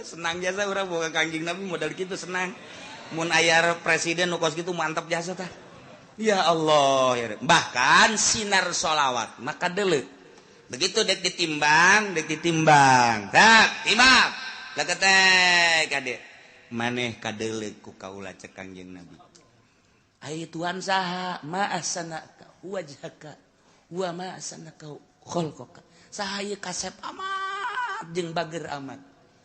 senang jasa urang boga Kangjeng Nabi modal kitu senang. Mun aya presiden nu kos kitu mantap jasa tah. Ya Allah ya. Bahkan sinar sholawat maka deuleu. Begitu dek ditimbang. Tah, timbang. Leketek kade. Maneh kadeuleu ku kaula cek Kangjeng Nabi. Ai Tuhan saha ma'asanaka wajhaka wa ma'asanaka khalqaka. Saha kasep amat jeung bager amat.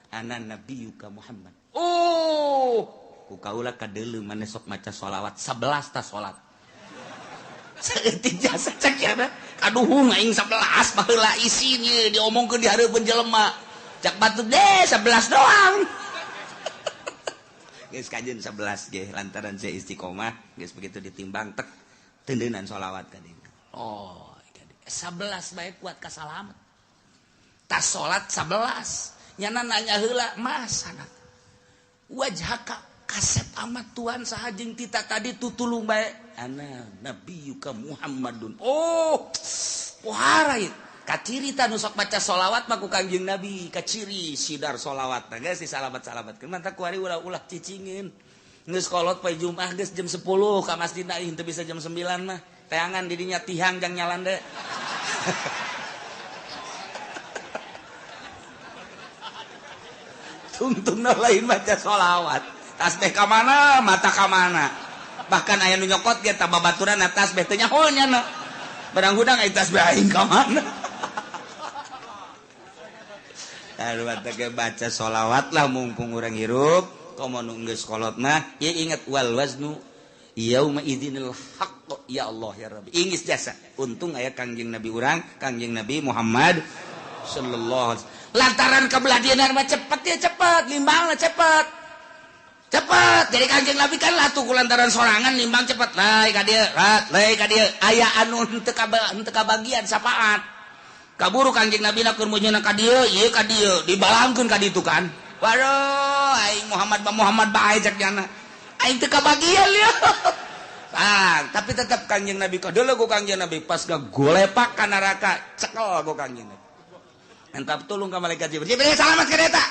Ana nabiyuka Muhammad. Oh, ku kaula kadeuleu maneh sok maca sholawat 11 ta salat. Saeutik jasa cek ya. Aduh aing 11 baheula isinya diomongkeun di hareupeun jelema. Cak batu deh 11 doang. Geus kajeun 11 ge lantaran saya istiqomah geus begitu ditimbang tek teundeunan sholawat ka dieu. Oh, 11 bae kuat ka salamet. Tas salat 11. Nyana nanya heula masana. Wajhaka kasep amat Tuhan saha jeung tita tadi tutulung bae. Ana nabiyuka Muhammadun. Oh, pohara ieu. Kaciri ta nu sok baca sholawat mah ku Kangjeng Nabi, kaciri sidar sholawat tah geus disalabat-salabatkeun mantap ku ari ulah-ulah cicingin. Geus kolot poe Jumat geus jam 10 ka masjidna ih teu bisa jam 9 mah. Teangan di dinya tihang jang nyalande. Tungtungna lain baca sholawat. Tasbih ka mana, mata ka mana. Bahkan aya nu nyokot ge tah babaturan tasbih teh nyaho nyana. Barang hudang aya tasbih aing ka mana. Lalu baca sholawat lah mumpung orang hirup. Komo nunggu sekolot mah. Ya ingat wal waznu yauma idzinil haqq. Ya Allah ya Rabbi. Ingis jasa. Untung aya Kangjeng Nabi urang, Kangjeng Nabi Muhammad sallallahu alaihi wasallam. Lantaran kabeladianan mah cepet ya cepet, limbangna cepet. Cepet. Jadi Kangjeng Nabi kan lah tuh lantaran sorangan limbang cepet. Lai ka dieu, lai ka dieu. Aya anu henteu kabagian sapaat. Kaburu Kangjeng Nabi na keur munyeuna ka dieu, ieu ka dieu, dibalangkeun ka ditu kan. Waduh, aing Muhammad bae cek jana. Aing teu kabagian lieu. Tapi tetap Kangjeng Nabi kadeuleu ku Kangjeng Nabi pas gagolepak ka neraka, cekel ku Kangjeng Nabi. Entap tulung ka malaikat Jibril. Jibril salamet ka eta.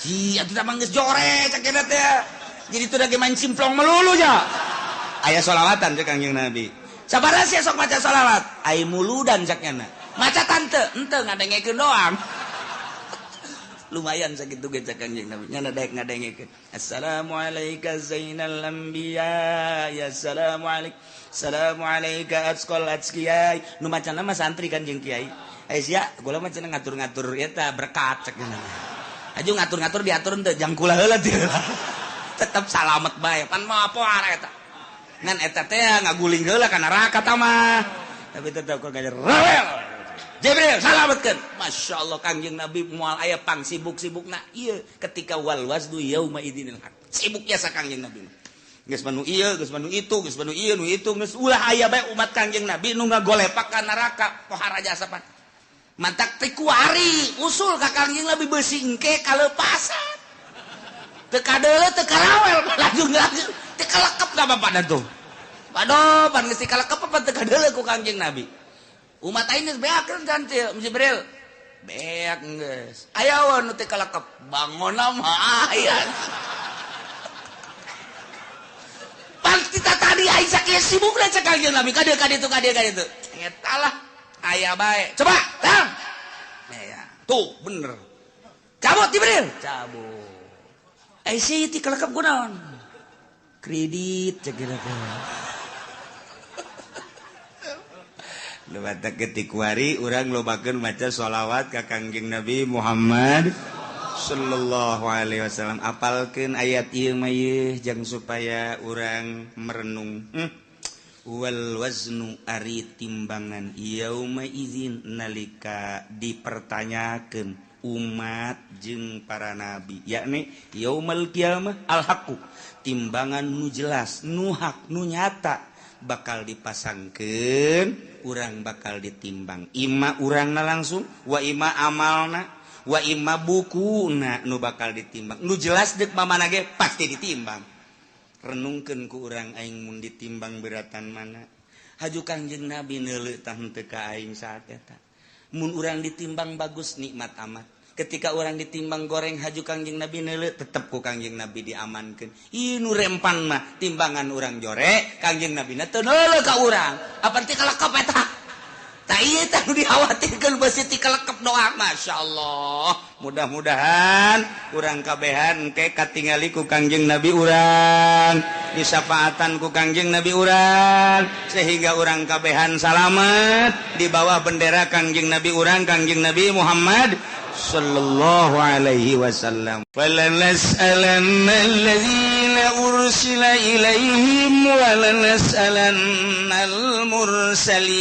Ci atuh mah geus jore cek eta teh. Jadi teu lagi main simplong melulu nya. Aya sholawatan cek Kangjeng Nabi. Sabaraha sih sok maca sholawat? Ai muludan cek nya. Maca tante, ente ngadengekeun doang. Lumayan sakitu ge cek Kangjeng Nabi. Nya daek ngadengekeun. Assalamualaikum zainal anbiya. Ya assalamu alayka atqal atqiyai. Nu macana mah santri kan jeung kiai. Sia, kula mah cenah ngatur-ngatur eta berkat cek nya. Aju ngatur-ngatur diatur teu jang kula heula teu. Tetep salamet bae. Pan mah apa eta. Ngan eta teh ngaguling heula ka neraka tah mah. Tapi tetep kok ngajar rewel. Jibril salametkeun. Masya Allah Kangjeng Nabi moal aya pang sibuk-sibukna ieu ketika wal wasdu yauma idzinil haq. Sibuk biasa Kangjeng Nabi. Geus manu ieu, geus manu itu, geus manu ieu, nu itu geus ulah aya bae umat Kangjeng Nabi nu ngagolepak ka neraka pohara jasa pan. Mantak teh kuari usul ka Kangjeng Nabi beusi engke kaleupasan. Teu kadeuleu teu karawel lanjut teu kalekep ka bapak tuh. Waduh, pan geus kalekep apa teu kadeuleu ku Kangjeng Nabi. Umat aing geus beakeun kan Jibril. Beak geus. Aya wae nu teu kalekep. Bangonna mah aya. Pan kita tadi aing sakieu sibuk lah cek Kangjeng Nabi. Ka ditu. Eta lah aya bae. Coba, tang. Ya, tuh bener. Cabut Jibril. Cabut. Si ti kalekep kunaon? Kredit cek eta. Lebatak ketik wari urang lobakeun maca sholawat ka Kangjeng Nabi Muhammad sallallahu alaihi wasallam. Apalkeun ayat ieu mah ieu jang supaya urang merenung. Wal waznu ari timbangan yauma idzin nalika dipertanyakeun umat jeung para nabi yakni yaumal qiyamah al haqu timbangan nu jelas nu hak nu nyata bakal dipasangkeun urang bakal ditimbang ima urangna langsung wa ima amalna wa ima bukuna nu bakal ditimbang nu jelas deuk mamana ge pasti ditimbang renungkeun ku urang aing mun ditimbang beratan mana haju Kangjeng Nabi neuleuh tah henteu ka aing saat eta mun urang ditimbang bagus nikmat amat ketika orang ditimbang goreng haju Kangjeng Nabi neuleuh tetep ku Kangjeng Nabi diamankeun. Ieu nu rempan mah timbangan urang jore Kangjeng Nabi na teu neuleuh ka urang. Apa teh kalekep eta? Tah ieu teh nu dikhawatirkeun beusi ti kalekep doa. Masyaallah. Mudah-mudahan urang kabehan engke katingali ku Kangjeng Nabi urang, disafaatan ku Kangjeng Nabi urang sehingga urang kabehan salamet di bawah bendera Kangjeng Nabi urang Kangjeng Nabi Muhammad sallallahu alaihi wasallam. Falanas'alanna alladhina ursila ilaihim walanas'alannal mursalin.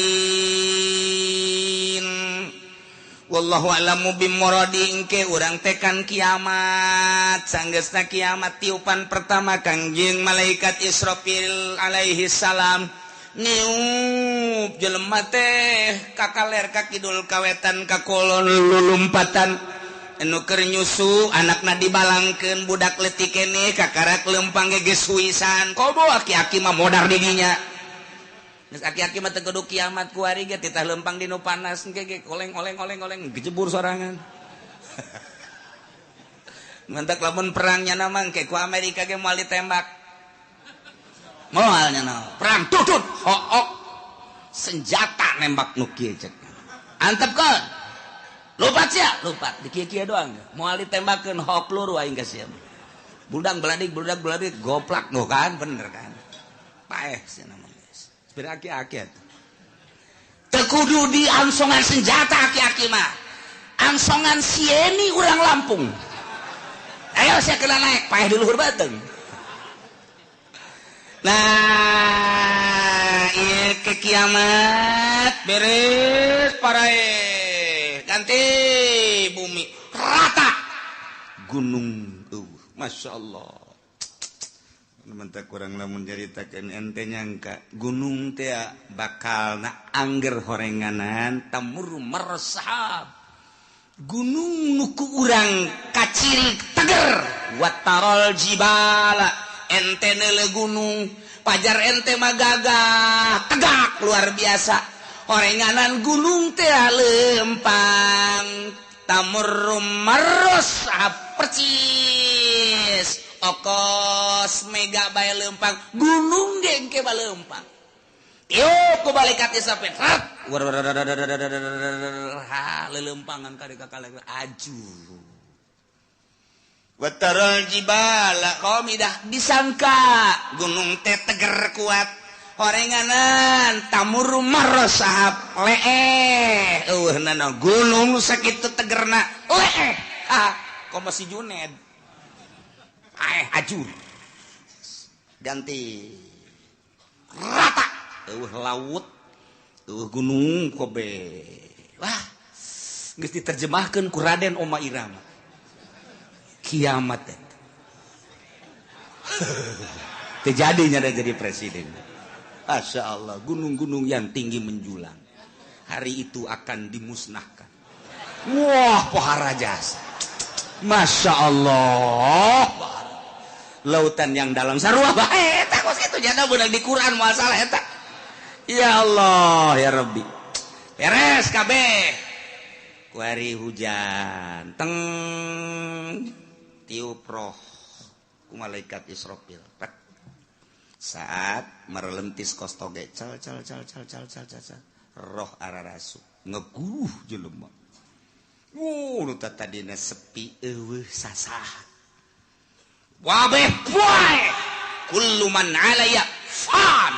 Wallahu a'lamu bimuradi. Engke urang tekan kiamat, sanggeusna kiamat tiupan pertama Kangjeng malaikat Israfil alaihi salam niup jelema teh kakaler ka kidul kawetan ka kulon lulumpatan anu keur nyusu anakna dibalangkeun budak leutik keneh kakarak leumpang geus suisan kobo aki-aki mah modar di dinya geus aki-aki mah teu kudu kiamat ku ari ge titah leumpang di nu panas ge oleng dijebur sorangan mantak lamun perangnya namang ke ku Amerika ge moal ditembak moalnya perang tutut hook senjata nembak nukil cek antep kan lupat sia lupat di kia doang moal ditembakeun hook lur aing geus sia budak beladik goplak no kan bener kan paeh sia namanya geus beda aki-aki atuh teu kudu diangsongan senjata aki-aki mah angsongan sieni urang Lampung ayo sia kena naik paeh di luhur bateung. Nah, ieu ke kiamat beres parae ganti bumi rata gunung Masya Allah mentak kurang lamun jaritakeun ente nyangka gunung teh bakal na angger horenganan tamur meresahap gunung nuku urang kacirik teger watarol jibala ente neuleuh gunung pajar ente mah gagah tegak luar biasa horenganan gunung teh leumpang tamurrum marus percis okos mega bae leumpang gunung ge engke baleumpang tiup ku balikat isapet rat lelempangan ka kakale aju Watarul jibala qamidah disangka gunung teh teger kuat horenganan tamur marosahap leeh nana gunung sakitu tegerna leeh kok masih Juned ajur ganti rata laut gunung kobe wah geus diterjemahkeun ku Raden Oma Irama kiamat terjadinya ada jadi presiden. Masya Allah gunung-gunung yang tinggi menjulang hari itu akan dimusnahkan. Wah pohara jasa Masya Allah lautan yang dalam sarua bae eta kos kitu jana beunang di Quran moal salah eta ya Allah ya Rabbi beres kabeh ku hari hujan teng tiup roh ku malaikat Israfil saat merelentis kostoge cal roh ararasuk ngeguruh jelema nu tadina sepi eueuh sasah wabeh poe kullu man alaya fan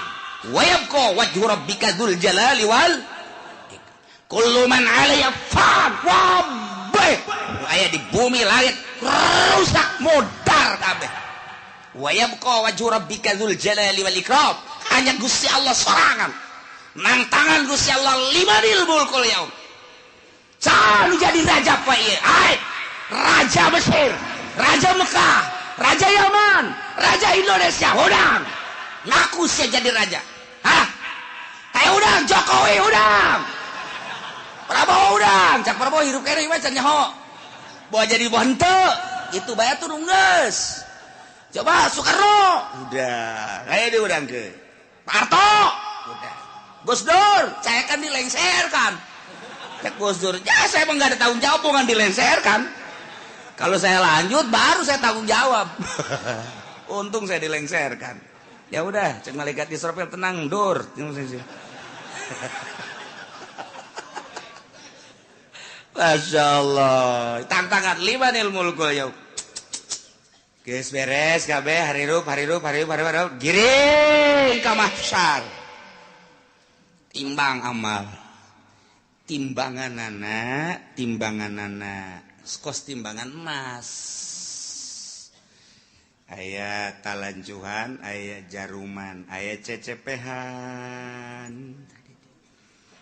wa yabqa wajhu rabbika dzul jalali wal kullu man alaya fan wabeh aya di bumi langit rusak modar kabeh wa yabqa wajhu rabbika dzul jalali wal ikram hanya Gusti Allah sorangan nang tangan Gusti Allah limanil mulkul yaum can jadi raja apa ieu raja Mesir raja Mekah raja Yaman raja Indonesia udang ngaku sia jadi raja udang Jokowi udang Prabowo udang cak Prabowo hirup kene mah can nyaho bawa jadi bonte itu bayar tuh nungges coba Soekarno udah kayak dia udang ke Pak Harto udah Gus Dur saya kan dilengserkan Gus Dur, ya saya emang nggak ada tanggung jawab, bukan dilengsarkan. Kalau saya lanjut baru saya tanggung jawab. Untung saya dilengsarkan. Ya udah, cek malaikat Israfil tenang, Dur. Masya Allah. Tantangan 5 ilmu ya. Geus beres kabeh harirup giring ka mahsyar. Timbang amal. Timbanganana kos timbangan emas. Aya talanjuhan, aya jaruman, aya cecepehan.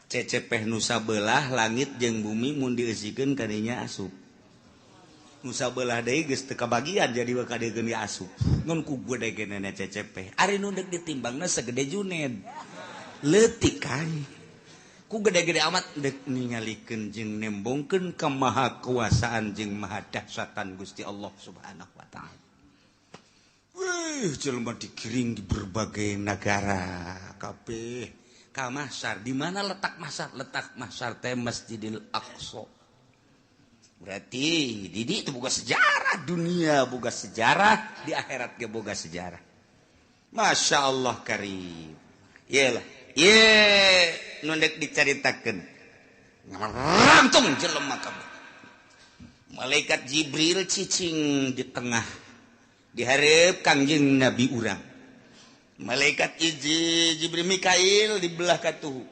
Cecepeh nusa belah langit jeung bumi mun dieusikeun kadinya asup. Nusa belah deui geus teu kabagian jadi kadegeun asup. Ngun ku gede genana cecepeh. Ari nu deuk ditimbangna segede Juned. Leutik kan. Ku gede-gede amat dek ningalikeun jeung nembongkeun ka maha kuasaan jeung maha dahsyatan Gusti Allah Subhanahu wa taala. Wih, jelema dikiring di berbagai negara kabeh ka mahsyar. Di mana letak mahsyar? Letak mahsyar teh Masjidil Aqsa. Berarti di itu boga sejarah, dunia boga sejarah, di akhirat ge boga sejarah. Masya Allah karim. Iyalah. Nundek dicaritakeun rantung jelema kabeh. Malaikat Jibril cicing di tengah di hareup Kangjeng Nabi urang. Malaikat Jibril Mikail di belah katuhu.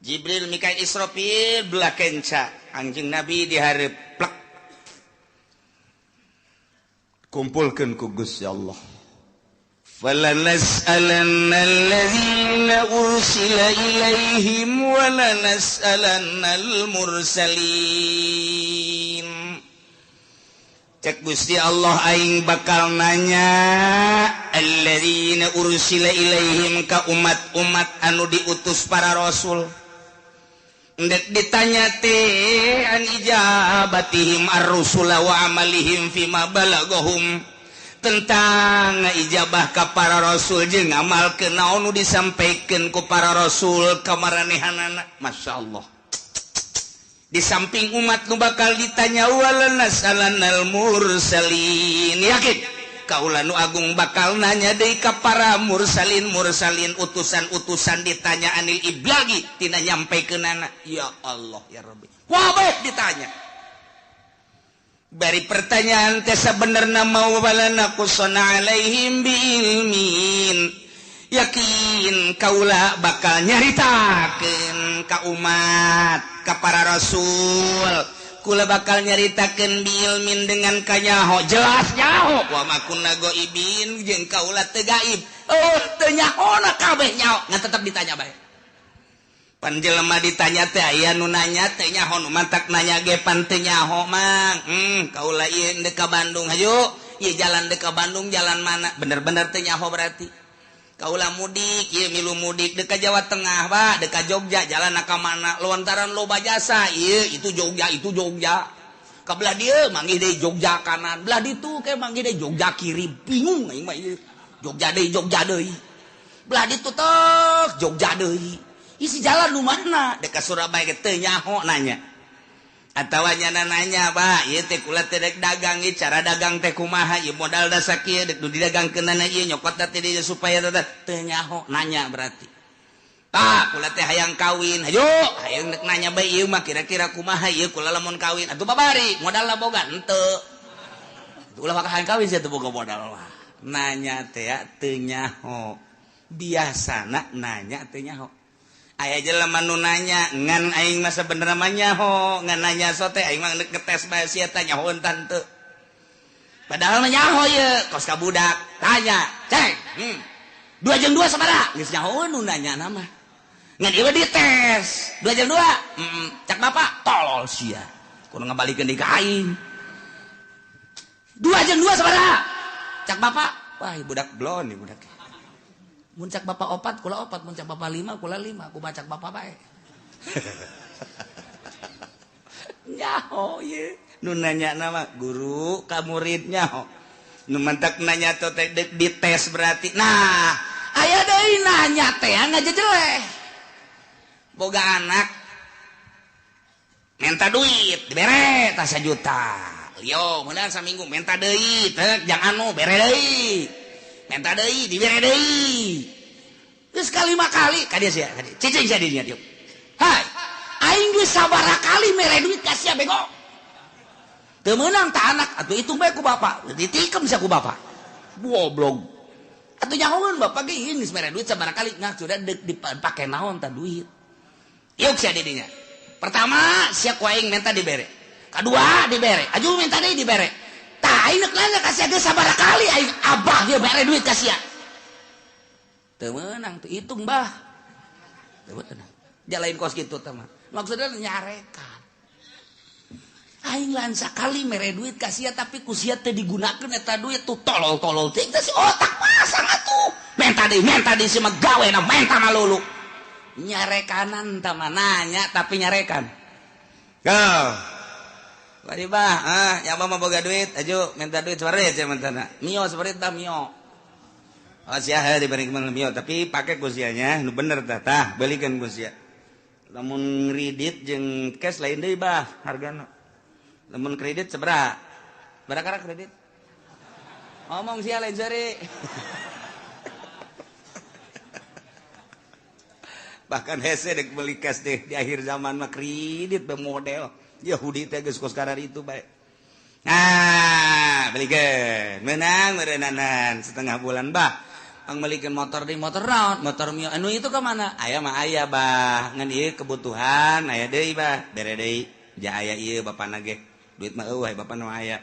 Jibril Mikail Israfil belah kenca. Kangjeng Nabi di hareup plek. Kumpulkeun ku Gusti Allah. فَلَنَسْأَلَنَّ الَّذِينَ أُرْسِلَ إِلَيْهِمْ وَلَنَسْأَلَنَّ الْمُرْسَلِينَ. Cek Gusti Allah aing bakal nanya alladzina ursila ilaihim ka umat-umat anu diutus para rasul. Ndek ditanya teh an ijabatihim ar-rusula wa amalihim fima balagahum. Tentang ijabah ka para rasul jeung ngamalkeun naon nu disampaikeun ku para rasul ka maranehanana. Masyaallah. Di samping umat nu bakal ditanya walanas'alannal mursalin. Yakin kaula nu agung bakal nanya deui ka para mursalin utusan-utusan ditanya anil iblagi tina nyampekeunana. Ya Allah ya Rabbi. Wabah ditanya. Bari pertanyaan teh sabenerna mawalana kusana alaihim biilmin. Yakin kaula bakal nyaritakeun ka umat, ka para rasul. Kula bakal nyaritakeun biilmin dengan kanyaho, jelas nyaho. Wa makunna goibin jeung kaula teu gaib. Oh, teu nyahona kabeh nyaho, ngan tetep ditanya bae. Pan jelema ditanya teh aya nu nanya teh nyaho nu mantak nanya ge pan teu nyaho mang. Kaula ieu deuk ka Bandung hayu. Ieu jalan deuk ka Bandung jalan mana? Bener-bener teu nyaho berarti. Kaula mudik, ieu milu mudik deuk ka Jawa Tengah, Pak, deuk ka Jogja jalan ka mana? Lontaran loba jasa. Ieu itu Jogja. Ka belah dieu manggih deui Jogja kanan, belah ditu ke manggih deui Jogja kiri. Bingung aing mah ieu. Jogja deui. Belah ditu teh Jogja deui. Isi jalan lu mana? Dekat Surabaya teu nyaho nanya. Atawa nyana nanya, Pak, ieu teh kula teh rek dagang ieu cara dagang teh kumaha? Ieu modal da sakieu dek nu didagangkeunana ieu nyokot teh dieu supaya teu nyaho nanya berarti. Pak, kula teh hayang kawin. Hayu, hayang rek nanya bae ieu mah kira-kira kumaha ieu kula lamun kawin. Atuh babari, modalna boga henteu. Ulah bakal hayang kawin sia teu boga modal mah. Nanya teh teu nyaho. Biasana nanya teu nyaho. Aya jelema nu nanya ngan aing mah sabenerna mah nyaho, ngan nanya sote aing mah ngetes bae sia teh nyahoeun tante. Padahal mah nyaho ye, kos ka budak tanya, "Cek, 2 jeung 2 sabaraha?" Geus nyahoeun nu nanya nama. Ngan ieu dites. 2 jeung 2? Cak Bapak tolol sia. Kudu ngabalikeun deui ka aing. 2 jeung 2 sabaraha? Cak Bapak, wah budak blon nih budak. Muncak Bapak 4 kula 4, muncak Bapak 5 kula 5, aku bacak Bapak bae. Nyaho ye. Nu nanya nama guru ka murid nyaho. Nu mantak nanya teh dites berarti. Nah, aya deui nanya teh ngajejeleh. Boga anak minta duit dibere tas 1 juta yo meunang saminggu minta deui teu jang anu bere deui minta deui dibere deui geus kalima kali ka dia sia cicing sia dinya tiup hai aing geus sabaraha kali mere duit ka sia bego teu meunang tah anak atuh hitung bae ku bapak ditikem sia ku bapak goblok atuh nyahoeun bapak ge ini mere duit sabaraha kali ngak sudah dipake naon tah duit ieu sia didinya pertama sia ku aing minta dibere kedua dibere aju minta deui dibere tah aing nanya ka sia geus sabaraha kali aing abah dia bere duit ka sia teu meunang teu hitung bah teu meunang jalain kos kitu teh mah maksudna nyarekan aing lan sakali mere duit ka sia tapi ku sia teu digunakeun eta duit tuh tolol-tolol teh si otak pasang atuh minta deui si mah gawena minta malulu nyarekanan tah nanya tapi nyarekan go bari bah nya mah boga duit aju minta duit sabarit sia mentana mio sabarit tah mio sia diberi mio tapi pake ku sianya nu bener tah beulikeun ku sia lamun kredit jeung cash lain deui bah hargana lamun kredit sabaraha barakara kredit ngomong sia lain sari bahkan hese dek beli cash deh di akhir zaman mah kredit bermodel Yahudi teh geus kos karar itu bae belikeun meunang meureunanan setengah bulan bah ang melikeun motor di motor naon motor mio anu itu ka mana aya mah aya bah ngan ieu kebutuhan aya deui bah bere deui ja aya ieu bapana ge duit mah eueuh bapana mah aya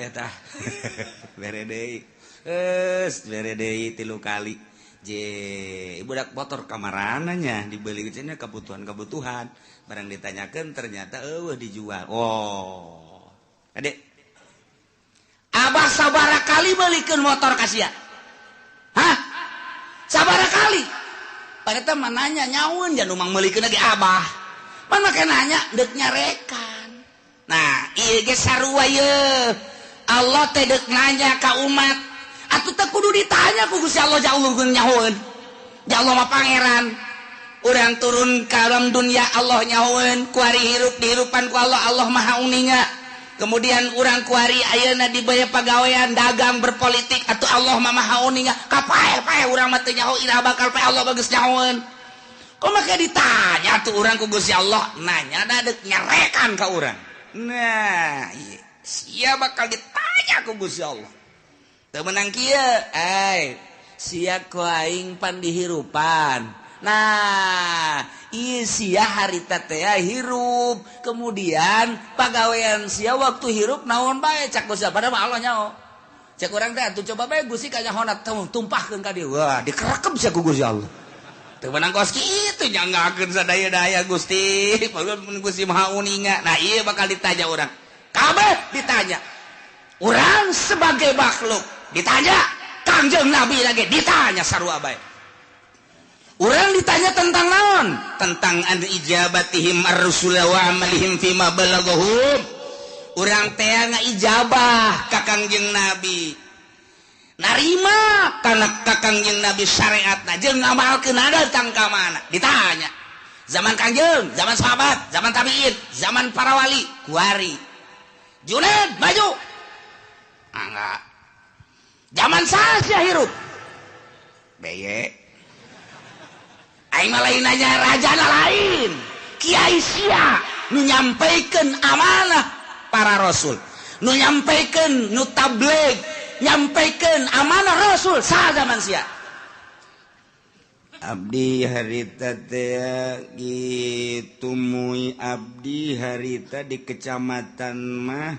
tah bere deui geus bere deui 3 kali budak motor kamarana nya dibeli cenah kebutuhan barang ditanyakeun ternyata eueuh dijual adek abah sabaraha kali beulikeun motor ka sia hah sabaraha kali pareta mah nanya nyaun jan umang meulikeun lagi abah pan make nanya deuk nyarekan nah ieu ge sarua yeuh Allah teh deuk nanya ka umat atuh teh kudu ditanya ku Gusti Allah jauh nyahoeun ja Allah mah pangeran urang turun ka alam dunia Allah nyahoeun ku ari hirup dihirupan ku Allah maha uninga kemudian urang ku ari ayeuna di baya pagawean dagang berpolitik atuh Allah mah maha uninga kapae urang mah teu nyaho ira bakal pae Allah bagus nyahoeun kok make ditanya tuh urang ku Gusti Allah nanya da deuk nyarekan ka urang nah ieu sia bakal ditanya ku Gusti Allah teu meunang kieu sia ku aing pan dihirupan nah ieu sia harita teh hirup kemudian pagawean sia waktu hirup naon bae cak Gusti padahal Allah nyaho cek urang teh atuh coba bae Gusti ka nyahona tumpahkeun ka dieu wah dikerekem sia ku Gusti Allah teu meunang kos kitu nyanggakeun sadaya-daya Gusti mun Gusti maha uninga nah ieu bakal ditanya urang kabeh ditanya urang sebagai makhluk ditanya Kangjeng Nabi lagi ditanya sarua bae urang ditanya tentang naon tentang an ijabatihim ar-rusul wa amalihim fima balaghum urang teh ngaijabah ka Kangjeng Nabi narima kana ka Kangjeng Nabi syariatna jeung ngamalkeun datang ka mana ditanya zaman Kangjeng zaman sahabat zaman tabiin zaman para wali kuari Junaid maju enggak zaman saja hirup beye aing mah lain nanya rajana lain kiai sia nu nyampaikeun amanah para rasul nu nyampaikeun nu tabligh nyampaikeun amanah rasul sa zaman sia abdi harita teh kitu mui abdi harita di kecamatan mah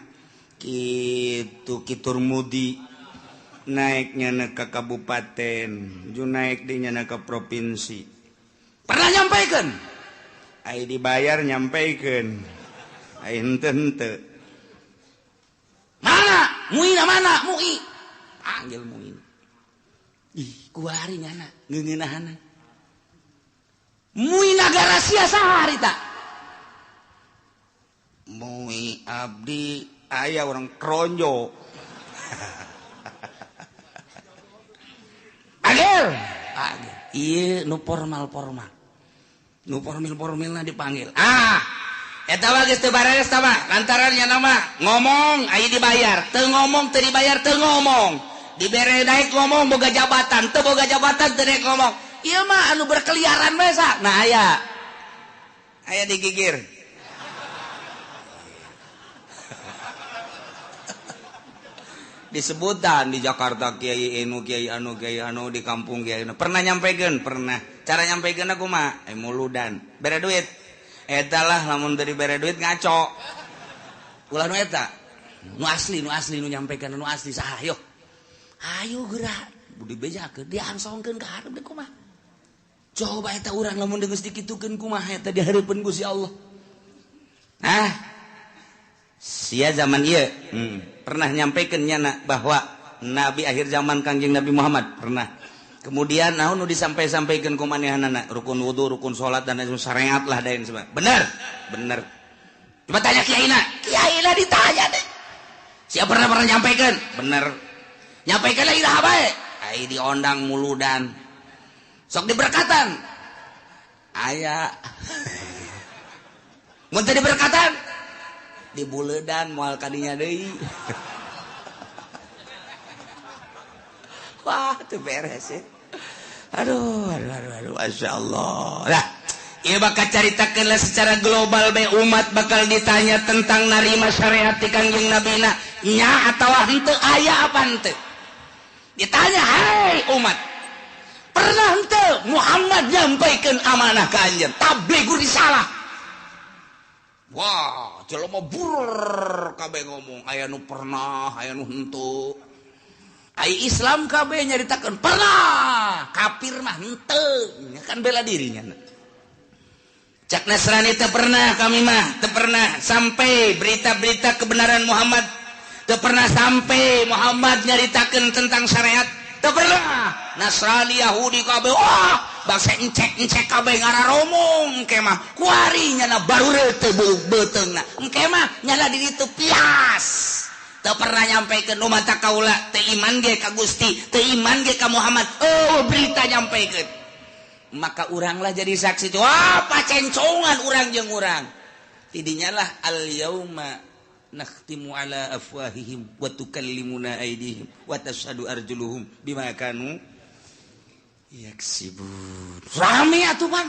kitu Kiturmudi naiknya ke kabupaten ju naik dinya ke provinsi pernah nyampaikan ai dibayar nyampaikan ai henteu mana mana mui panggil mui ih kuari nyana ngeungeunahana mui nagara sia saha harita mui abdi aya orang kronjo agel iya nu formal na dipanggil eta mah geus teu bareres tah mah lantarannya nama ngomong aya dibayar teu ngomong teu dibayar teu ngomong dibere daek ngomong boga jabatan teu boga jabatan teu daek ngomong ieu mah anu berkeliaran we sa nah aya digigir disebutan di Jakarta kiai anu di kampung kiai anu pernah nyampaikan pernah cara nyampaikan aku mah muludan bere duit eta lah lamun dari bere duit ngaco ulah nu eta nu asli nu nyampaikan nu asli saha ayo gerak budi bejakeun diangsongkeun ka hareup deui kumaha coba eta urang lamun geus dikitukeun kumaha eta dihareupeun Gusti Allah nah sia zaman ieu pernah nyampaikan nyana bahwa Nabi akhir zaman Kangjeng Nabi Muhammad pernah kemudian naon nu disampaikan ku manehanana rukun wudu rukun salat dan syariat lah dain sebab bener coba tanya kiaina ditanya deh siapa pernah nyampaikan bener nyampaikan lagi dah bae ai diondang muludan sok diberkatan aya mun teu diberkatan dibuledan moal kadinya deui wah itu beres ya aduh Masya Allah lah ieu bakal caritakeun secara global be umat bakal ditanya tentang narima syariat ti Kangjeng Nabi na nya atawa henteu aya apa henteu ditanya hai umat pernah henteu Muhammad nyampaikeun amanah ka anjeun tablighur risalah wah jelema burr kabeh ngomong aya nu pernah aya nu henteu ai Islam kabeh nyaritakeun pernah kafir mah henteu kan bela dirinya cak Nasrani teu pernah kami mah teu pernah sampai berita-berita kebenaran Muhammad teu pernah sampai Muhammad nyaritakeun tentang syariat teu pernah Nasrani Yahudi kabeh wah bangsa encek kabeh ngararomong engke mah kuari nyana barure teu beuteungna engke mah nyana di ditu pias teu pernah nyampaikeun umat kaula teu iman ge ka Gusti teu iman ge ka Muhammad berita nyampaikeun maka urang lah jadi saksi wah pacencongan urang jeung urang tidinya lah al yauma nakhtimu ala afwahihim wa tukallimuna aydihim wa tashhadu arjuluhum bima kanu yaksibun rame atuh pan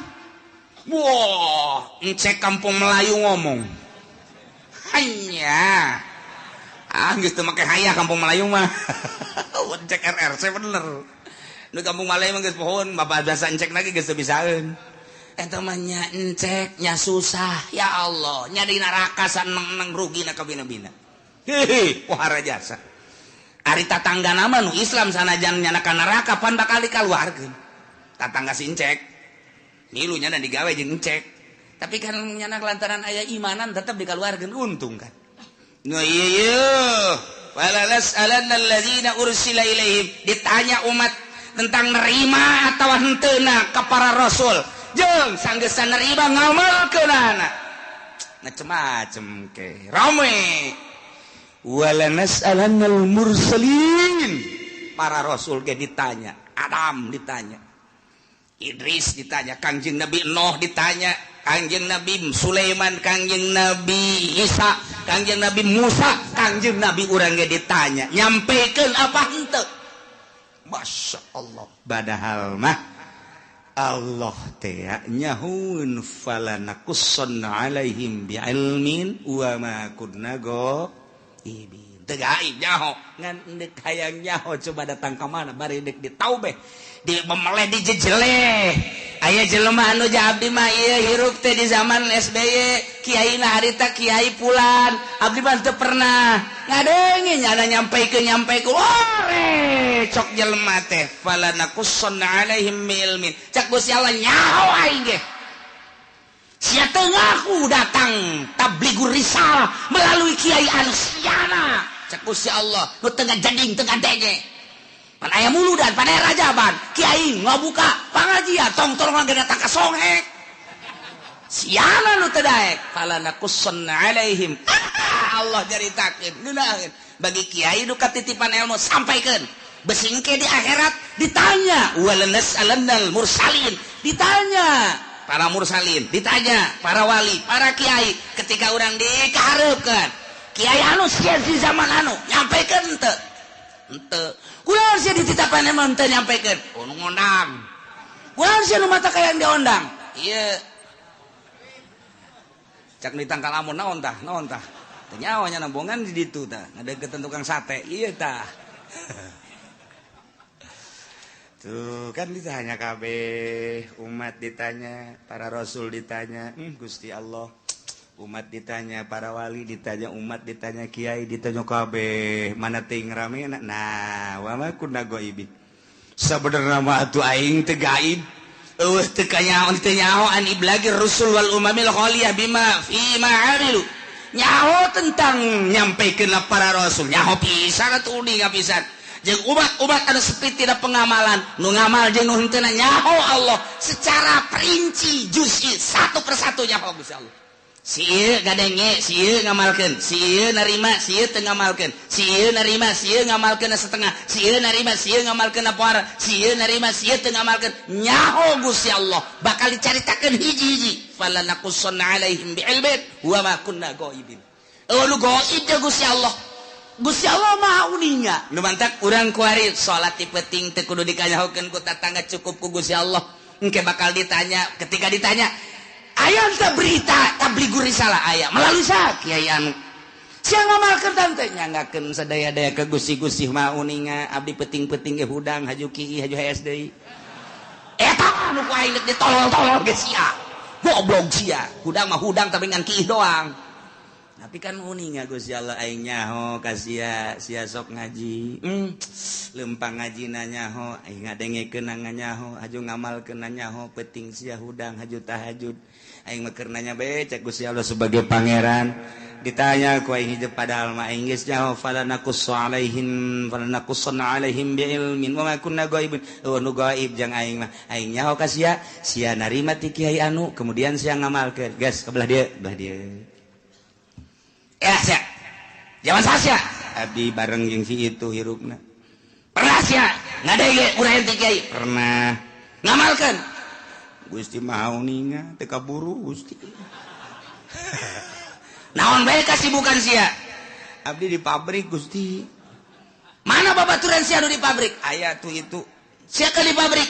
wah encek kampung Melayu ngomong hanya geus teu make hayah kampung Melayu mah encek RRC bener nu kampung Melayu mah geus pohon bapak bahasa encek lagi geus teu bisaeun eta mah nya encek nya susah ya Allah nya di neraka saneng-neng rugina ka bina-bina hehe pohara jasa ari tatanggana mah nu Islam sanajan nyana ka neraka pan bakal dikaluarkeun tatangga si encek milu nyana digawe jeung encek tapi kan nyana lantaran aya imanan tetep dikaluarkeun untung kan nu ieu wala nas'alanna alladzina ursila ilaihim ditanya umat tentang nerima atawa henteuna ka para rasul jeung sanggeus nerima ngamalkeunana macem-macem ke rame wala nas'alannal mursalin para rasul ge ditanya Adam ditanya Idris ditanya Kangjeng Nabi Nuh ditanya Kangjeng Nabi Sulaiman Kangjeng Nabi Isa Kangjeng Nabi Musa Kangjeng Nabi urang ge ditanya nyampikeun apa henteu Masya Allah padahal mah Allah teh nyahun falanakusson alaihim bi'ilmin wa ma kunna ghaibin teu gaib nyaho ngan deuk hayang nyaho coba datang ka mana bari deuk ditaubeh di memeleh di jejele aya jelema anu abdi mah ieu hirup teh di zaman SBY kiaina harita kiai Pulan abdi mah teu pernah ngadengi nyana nyampaikeun ore cok jelema teh falanakusson alaihim ilmin cak Gusti Allah nyaho aing ge sia teu ngaku datang tablighur risalah melalui kiai anu siana cak Gusti Allah nu teu ngajading teu ngadenge pan aya muludan pan aya rajaban kiai ngabuka pangajian tong-tong ge datang ka songek siana nu teu daek falanakusson alaihim Allah jaritakeun ngeunaheun bagi kiai nu katitipan ilmu sampaikeun besingke di akhirat ditanya walanas'alannal mursalin ditanya para mursalin, ditanya para wali, para kiai, ketika orang dikahareupeun kiai anu sia di zaman anu nyampaikan henteu kunaon sia dititapan emang henteu nyampaikan nu ngondang kunaon sia nu mata kaya yang diondang ieu cak ditangkal amun naon tah teu nyawa nya nambongan di ditu tah ngadeukeutan tukang sate ieu tah tuh kan ditanya kabeh umat ditanya para rasul ditanya Gusti Allah umat ditanya para wali ditanya umat ditanya kiai ditanya kabeh mana teuing ramena nah wa ma kunna ghaibin sabenerna mah atuh aing teu gaib eueuh teu kanyaon teu nyahoan iblagi rusul wal umamil khaliyah bima fi ma amilu nyaho tentang nyampaikeun para rasul nyaho pisan atuh uning pisan jeung umat anu sepi tidak pengamalan nu ngamal jeung nu henteu nyaho Allah secara perinci juz'i satu persatu nyaho Gusti Allah si ieu gadenge si ieu ngamalkeun si ieu narima si ieu teu ngamalkeun si ieu narima si ieu ngamalkeun setengah si ieu narima si ieu ngamalkeun poara si ieu narima si ieu teu ngamalkeun nyaho Gusti Allah bakal dicaritakeun hiji-hiji falanaqussanna alaihim bi'ilmin wa ma kunna ghaibin lu gaib jeung Gusti Allah Gusti Allah maha uninga nu mantak urang kuari salat ti penting teu kudu dikanyahokeun ku tatangga cukup ku Gusti Allah engke bakal ditanya ketika ditanya aya teh berita tablighur risalah aya melalui saha kiai anu sia ngamalkeun teh nyanggakeun sadaya-daya ke Gusti maha uninga abdi penting-penting ge hudang haju kiai haju HSDI eta anu ku aing ditolol-tolol ge sia goblok sia hudang mah hudang tapi ngan kiai doang tapi kan uninga Gusti Allah aing nyaho ka sia sok ngaji lempang ngajina nyaho aing ngadengekeun nganyaho aju ngamalkeun nyaho penting sia hudang haju tahajud aing meukeur nanya bae cek Gusti Allah sebagai pangeran ditanya ku aing hijab padahal mah aing geus nyaho falanaqussanna alaihim biilmin wa ma kunna ghaibin nu gaib jang aing mah aing nyaho ka sia narima ti kiai anu kemudian sia ngamalkeun geus kebelah dia sia zaman sasya abdi bareng jeung si itu hirupna pernah sia ngadege urang teh kiai pernah ngamalkeun Gusti maha uninga teu kaburu Gusti naon bae kasibukan sia abdi di pabrik Gusti mana babaturan sia anu di pabrik aya tuh itu sia ka di pabrik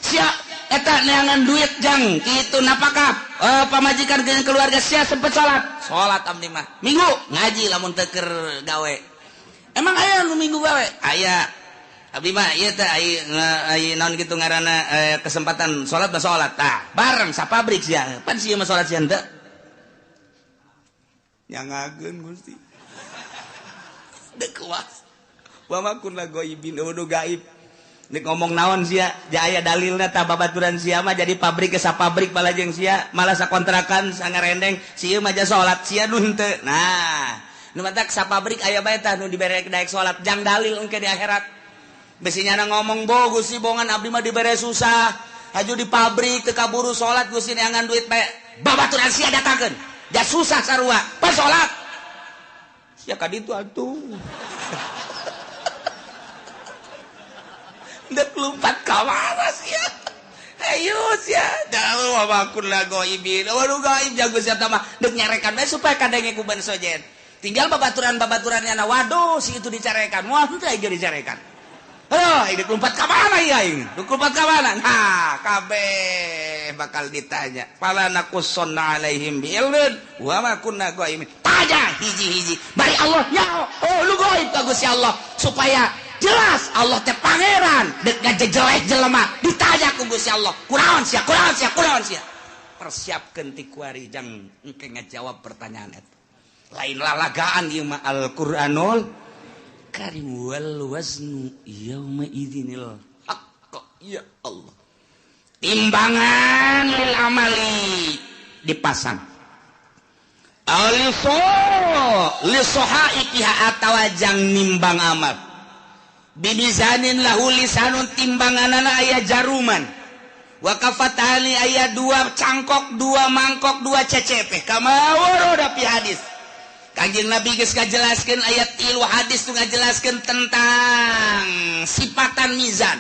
sia eta neangan duit jang kitu napakah pamajikan jeung keluarga sia sempet salat abdi mah minggu ngaji lamun teu keur gawe emang aya nu minggu gawe aya abdi mah ieu teh ai naon kitu ngaranna kesempatan salat mah salat tah bareng sapabrik sia pan sia mah salat sia henteu nyangageun Gusti deuk kuas wa ma kunna ghaibin nu gaib nek ngomong naon sia aya dalilna tah babaturan sia mah jadi pabrik ke sapabrik malah jeung sia malah sakontrakan sangarendeng sia mah ja salat sia nu henteu nah nu matak sapabrik aya bae tah nu dibere daek salat jang dalil engke di akhirat besinya ngomong bo Gusti bongan abdi mah dibere susah haju di pabrik teu kaburu salat Gusti neangan duit bae babaturan sia datangkeun ja susah sarua pas salat sia ka ditu atuh dek lompat ka mana sia ayo sia dalu mabakun la goibin waduh gaib jago sia mah dek nyarekan bae supaya kadenge ku ban sojen tinggal babaturan-babaturannya na waduh si itu dicarekan moal teu aja dicarekan aduh dek lompat ka mana ya aing dek lompat ka mana nah kabeh bakal ditanya fala naqussanna alaihim biilmin wa ma kunna goibin tanya hiji-hiji bari Allah nyaho lu goib ka Gusti Allah supaya jelas Allah teh pangeran dek ngajejelek jelema ditanya ku Gusti Allah kunaon sia persiapkeun ti kuari jang engke ngajawab pertanyaan eta lain lalagaan ieu mah Al-Qur'anul Karim wal waznu yauma idzinil haqq ya Allah timbangan lil amali dipasang lisohaikiha atawa jang nimbang amal bimizanin lahu lisanun timbanganana aya jaruman wa kafatali aya dua cangkok dua mangkok dua cecepeh kama waroda fi hadis kanjeng Nabi geus ngajelaskeun ayat 3 hadis tu ngajelaskeun tentang sifatan mizan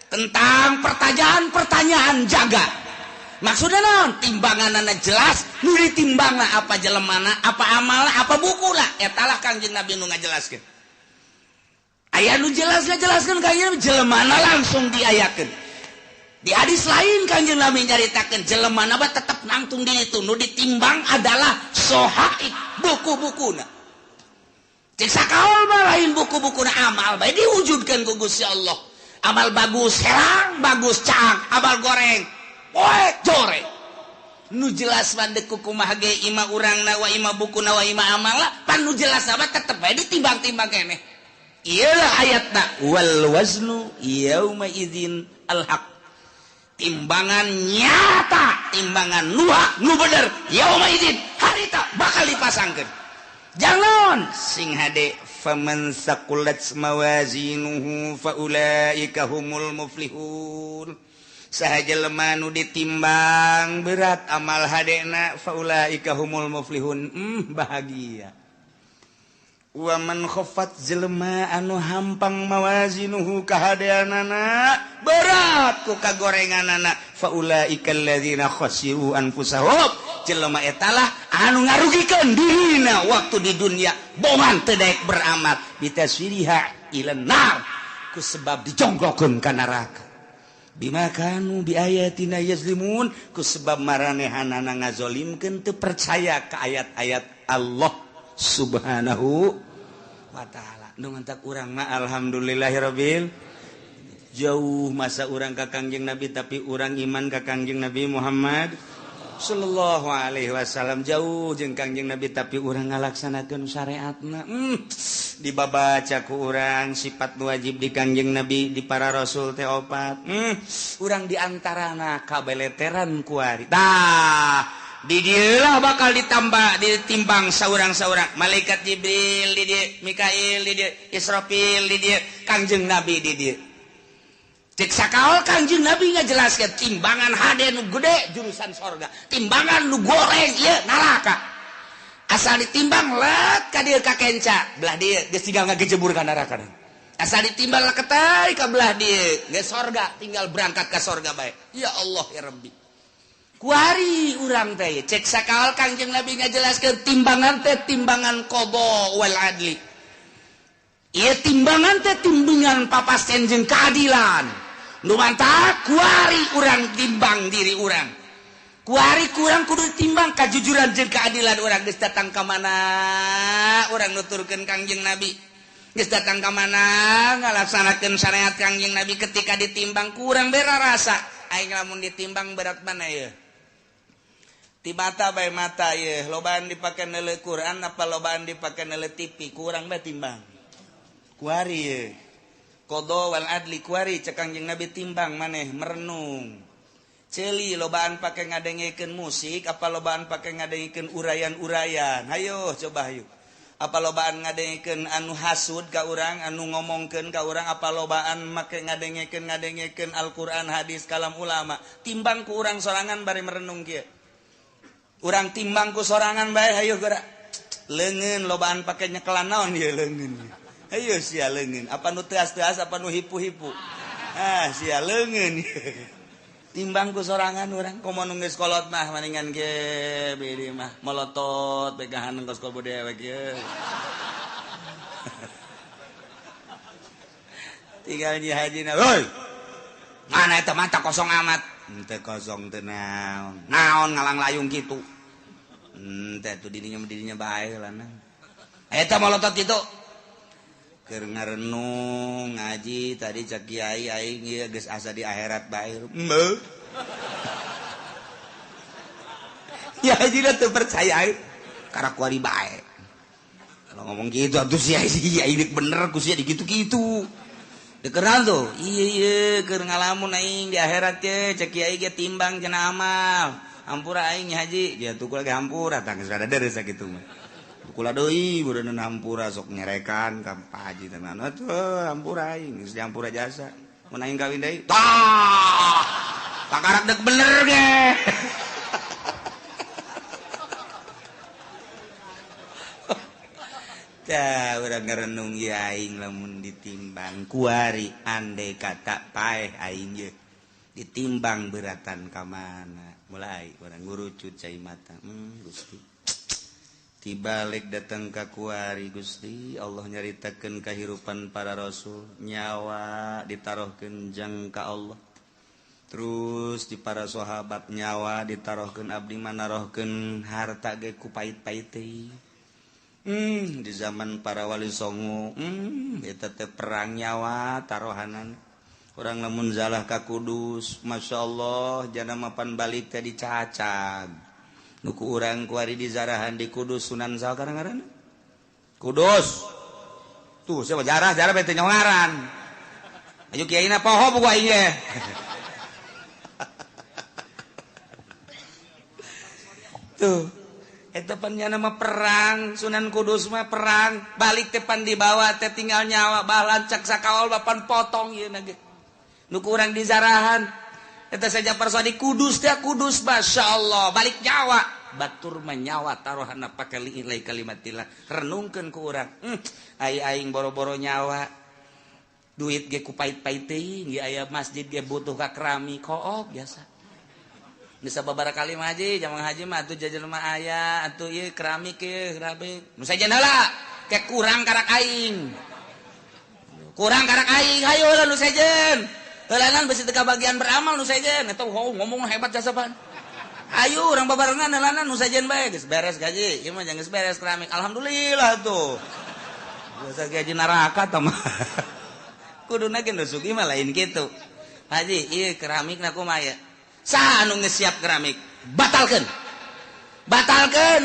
tentang pertanyaan-pertanyaan jaga maksudnya non timbanganana jelas nu ditimbangna apa jelemana apa amalna apa bukuna etalah Kangjeng Nabi nu ngajelaskeun aya nu jelas ngajelaskeun Kangjeng Nabi jelemana langsung diayakeun di hadis lain Kangjeng Nabi nyaritakeun jelemana mah tetep nangtung di itu nu ditimbang adalah sohaib buku-bukuna cek sakaol mah lain buku-bukuna amal bae diwujudkeun ku Gusti Allah amal bagus herang bagus caang amal goreng poek jore nu jelas mandek kumaha ge ima urangna wa ima bukuna wa ima amala pan nu jelas apa tetep bae ditimbang-timbang keneh ieu ayatna wal waznu yauma idzin al haq timbangan nyata timbangan nu hak nu bener yauma idzin harita bakal dipasangkeun jangan sing hade faman saqulat mawazinuhu faulaika humul muflihun sahaja lemah nu ditimbang berat amal hadena faulaika humul muflihun bahagia wa man khaffat jelema anu hampang mawazinuhu kahadeanana berat ku kagorenganana faulaika alladzina khasiru anfusahum jelema etalah anu ngarugikeun dirina waktu di dunia bohong teu daek beramal bitaswiriha ilan nar ku sebab dijongklokeun ka neraka bima kanu bi ayatina yazlimun ku sebab maranehanana ngazolimkeun teu percaya ka ayat-ayat Allah subhanahu wa ta'ala nu ngantak urang mah alhamdulillahirabbil jauh masa urang ka Kangjeng Nabi tapi urang iman ka Kangjeng Nabi Muhammad sallallahu alaihi wasallam jauh jeung Kangjeng Nabi tapi urang ngalaksanakeun syariatna dibabaca ku urang sifat wajib di Kangjeng Nabi di para rasul teh opat urang diantarana kabeleteran kuari tah di dieulah bakal ditambah ditimbang saurang-saurang malaikat Jibril di dieu Mikail di dieu Israfil di dieu Kangjeng Nabi di dieu cek sakaol Kangjeng Nabi ngajelaskeun timbangan hade nu gede jurusan sorga timbangan nu goreng ieu neraka asal ditimbang let ka dieu ka kenca belah dieu geus tinggal ngagejebur ka neraka asal ditimbang leketai ka belah dieu geus sorga tinggal berangkat ka sorga bae ya Allah ya Rabbi kuari urang teh cek sakaol Kangjeng Nabi ngajelaskeun timbangan teh timbangan qada wal adli ieu timbangan teh timbangan papasten jeung keadilan nu mantap kuari urang timbang diri urang kuari kurang kudu timbang kajujuran jeung keadilan urang geus datang ka mana urang nuturkeun Kangjeng Nabi geus datang ka mana ngalaksanakeun syariat Kangjeng Nabi ketika ditimbang kurang bera rasa aing lamun ditimbang berat mana ieu ti mata bae mata ye lobaan dipake neuleuh Quran apa lobaan dipake neuleuh TV kurang bae timbang kuari ye qada wal adli kuari cek Kangjeng Nabi timbang maneh merenung ceuli lobaan pake ngadengekeun musik apa lobaan pake ngadengekeun urayan-urayan hayo coba hayo apa lobaan ngadengekeun anu hasud ka urang anu ngomongkeun ka urang apa lobaan make ngadengekeun Al-Qur'an hadis kalam ulama timbang ku urang sorangan bari merenung kieu urang timbang ku sorangan bae hayo geura leungeun lobaan pake nyekelan naon ieu leungeun hayo sia leungeun apa nu teas-teas apa nu hipu-hipu sia leungeun timbang ku sorangan urang komo nu geus kolot mah maningan ge beureum mah molotot pegahan engkos kol budaya we kieu tinggal nyi hajina heuy mana eta mata kosong amat teu kosong teu naon ngalang layung kitu teh tu dirinya bae heulana eta molotot kitu keur ngarenung ngaji tadi cak kiai aing ieu geus asa di akhirat bae ya hajina teu percaya karena kuari bae kalau ngomong gitu atuh sia aing bener ku sia dikitu-kitu dekeran tuh iya keur ngalamun aing di akhirat teh cek kiai ge timbang cenah amal hampura aing haji dia tuh lagi hampura tang geus ada sakitu mah kula deui bureun hampura sok nyerekan ka Pak Haji tenan atuh hampura aing geus hampura jasa mun aing kawin deui tah pakarak dek bener ge tah urang ngarenung ieu aing lamun ditimbang kuari andai kata paeh aing ge ditimbang beratan ka mana mulai orang ngurucut cai mata Gusti tibalik datang ka kuari Gusti Allah nyaritakeun kahirupan para rasul nyawa ditarohkeun jang ka Allah terus di para sahabat nyawa ditarohkeun abdi manarohkeun harta ge ku pait-pait teh di zaman para wali songo eta teh perang nyawa tarohanan orang lamun zalah ka Kudus Masya Allah jana mapan balik teh dicacag nuku urang kuari di zarahan di Kudus Sunan saha ngaran Kudus tuh siapa jarah bete nyawaran aju kiaina poho buku aing ge tuh eta pan nama perang Sunan Kudus mah perang balik teh pan dibawa teh tinggal nyawa balan cak sakawal bapan potong ieu na ge nuku urang di zarahan eta saja persoa di Kudus teh Kudus Masya Allah balik nyawa batur mah nyawa tarohanna pakali ilai kalimatillah renungkeun ku urang aing boro-boro nyawa duit ge ku pait-pait teuing ge aya masjid ge butuh ka keramik kook biasa bisa babara kali mah haji jamang haji mah atuh jajan mah aya atuh ieu keramik ge keramik nu sajen heula ke kurang karak aing hayu heula nu sajen helanan besi teka bagian beramal nu sajen eta ngomong hebat jasa pan ayo urang babarengan helanan nu sajen bae geus beres gaji ieu mah geus beres keramik alhamdulillah tuh biasa gaji neraka tah mah kuduna ge nu sugih mah lain kitu haji ieu keramikna kumaha ya saha anu geus siap keramik batalkeun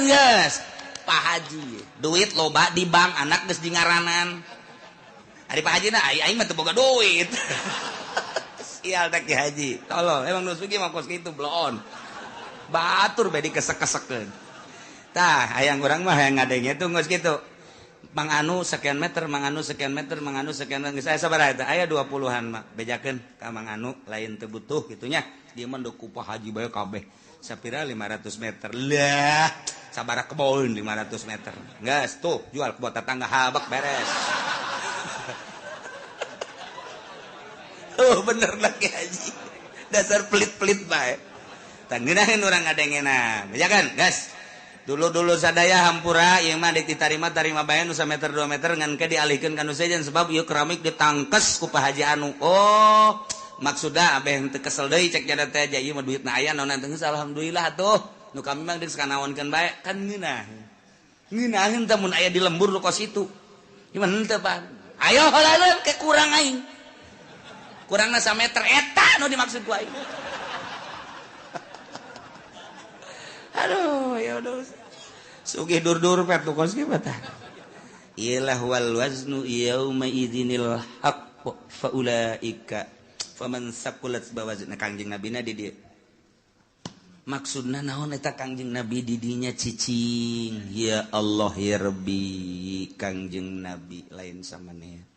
geus Pak Haji duit loba di bank anak geus di ngaranan ari Pak Haji na aing mah teu boga duit sial teh Ki Haji tolol emang nu sugih mah kos kitu bloon batur bae dikesek-kesekeun tah hayang urang mah hayang ngadenge tuh geus kitu Mang anu sekian meter Mang anu sekian meter geus aya sabaraha eta aya 20-an mah bejakeun ka Mang anu lain teu butuh kitu nya dieu mah ku Pak Haji bae kabeh sapira 500 meter lah sabaraha kebon 500 meter geus tuh jual ke buat tetangga habak beres oh bener lah Ki Haji dasar pelit-pelit bae tah ngeunaheun urang ngadengena bejakeun geus dulu sadaya hampura ieu mah deuk ditarima tarima bae nu 1 meter 2 meter ngan ke dialihkeun ka nu sejen sebab ieu keramik ditangkes ku Pak Haji anu oh maksudna abeh teu kesel deui cek jada teh aja ieu mah duitna aya naon teh alhamdulillah atuh nu kami mah deuk sakanaonkeun bae kan ngeunaheun teh mun aya di lembur nu kos itu ieu mah henteu Pak ayo heula ke kurang aing kurangna 1 meter eta nu dimaksud ku aing aduh ya udah sugih dur-dur pet kos ge batah ilah wal waznu yauma idzinil haqq faulaika faman saqulat bawazna Kangjeng Nabi na di dieu maksudna naon eta Kangjeng Nabi di dinya cicing ya Allah ya Rabbi Kangjeng Nabi lain samaneh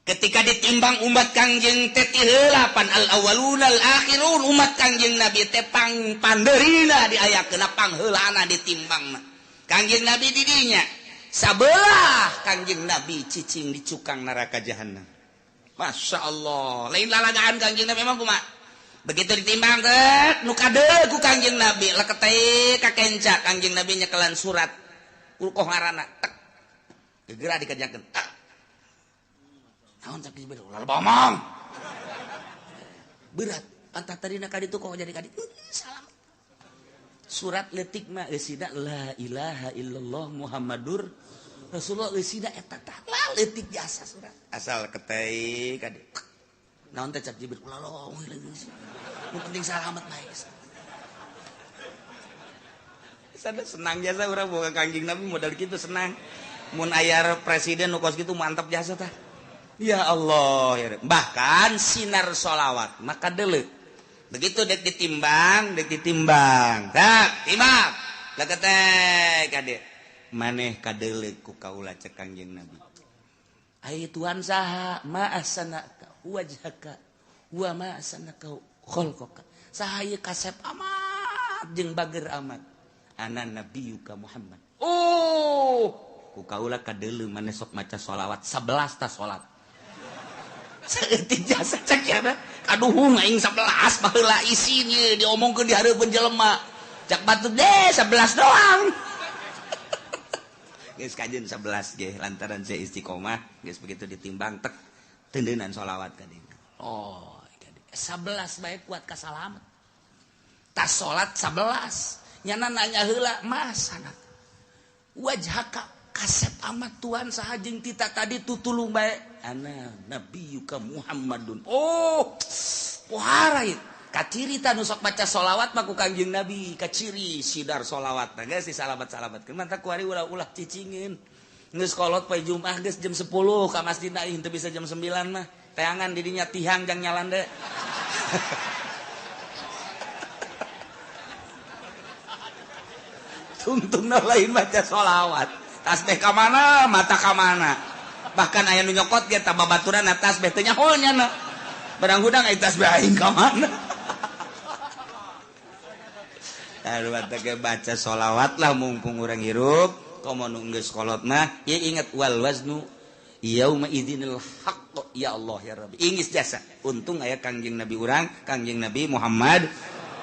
ketika ditimbang umat Kangjeng teh ti heula pan al awwalun al akhirun umat Kangjeng Nabi teh pandeurina diayakeun pangheulana ditimbangna Kangjeng Nabi di dinya sabelah Kangjeng Nabi cicing di cukang neraka jahanam Masya Allah lain lalagaan Kangjeng Nabi memang kumaha begitu ditimbang teh nu kadeu ku Kangjeng Nabi leket teh ka kenca Kangjeng Nabi nyekelan surat ulkoh ngaranna tek gegera dikerjakeun naon cak dibero lalu bomong berat antah tadina ka ditu kok jadi ka ditu salam surat letik mah eusina la ilaha illallah muhammadur rasulullah eusina eta tah letik jasa surat asal ketei ka ditu naon teh cak dibero lalu nu penting salamet bae sada senang jasa urang boga Kangjeng Nabi modal kitu senang mun aya presiden nu kos kitu mantap jasa tah ya Allah ya bahkan sinar sholawat maka deuleu begitu dek ditimbang tak timbang leket teh ka dieu maneh kadeuleu ku kaula cek Kangjeng Nabi ai Tuhan saha ma ahsanaka wajhaka wa ma ahsanaka khalqaka saha ieu kasep amat jeung bager amat ana nabiyuka Muhammad oh ku kaula kadeuleu maneh sok maca sholawat 11 ta salat Saeutik jasa cek ya aduh aing 11 baheula isinya diomongkeun di hareupeun jelema cak batu deh 11 doang geus kajeun 11 ge lantaran saya istiqomah geus begitu ditimbang tek tendeunan sholawat ka dieu oh 11 bae kuat ka salamet tas salat 11 nyana nanya heula mas sana wajhaka kasep amat Tuhan saha jeung tita tadi tutulung bae ana nabiyuka Muhammadun oh pohara ieu kacirita nu sok baca sholawat mah ku Kangjeng Nabi kaciri sidar sholawat teh geus disalabat-salabatkeun mantap ku ari ulah-ulah cicingin geus kolot poe Jumat geus jam 10 ka masjidna teu bisa jam 9 mah teangan di dinya tihang jang nyalan deui tungtungna lain baca sholawat tasbih ka mana mata ka mana bahkan aya nu nyokot ge tambah baturan tasbih teh nyaho nyana barang hudang aya tasbih aing ka mana lalu baca sholawat lah mumpung urang hirup komo nu geus kolot mah ieu inget wal waznu yauma idzinil haqq ya Allah ya Rabbi ingis jasa untung aya Kangjeng Nabi urang Kangjeng Nabi Muhammad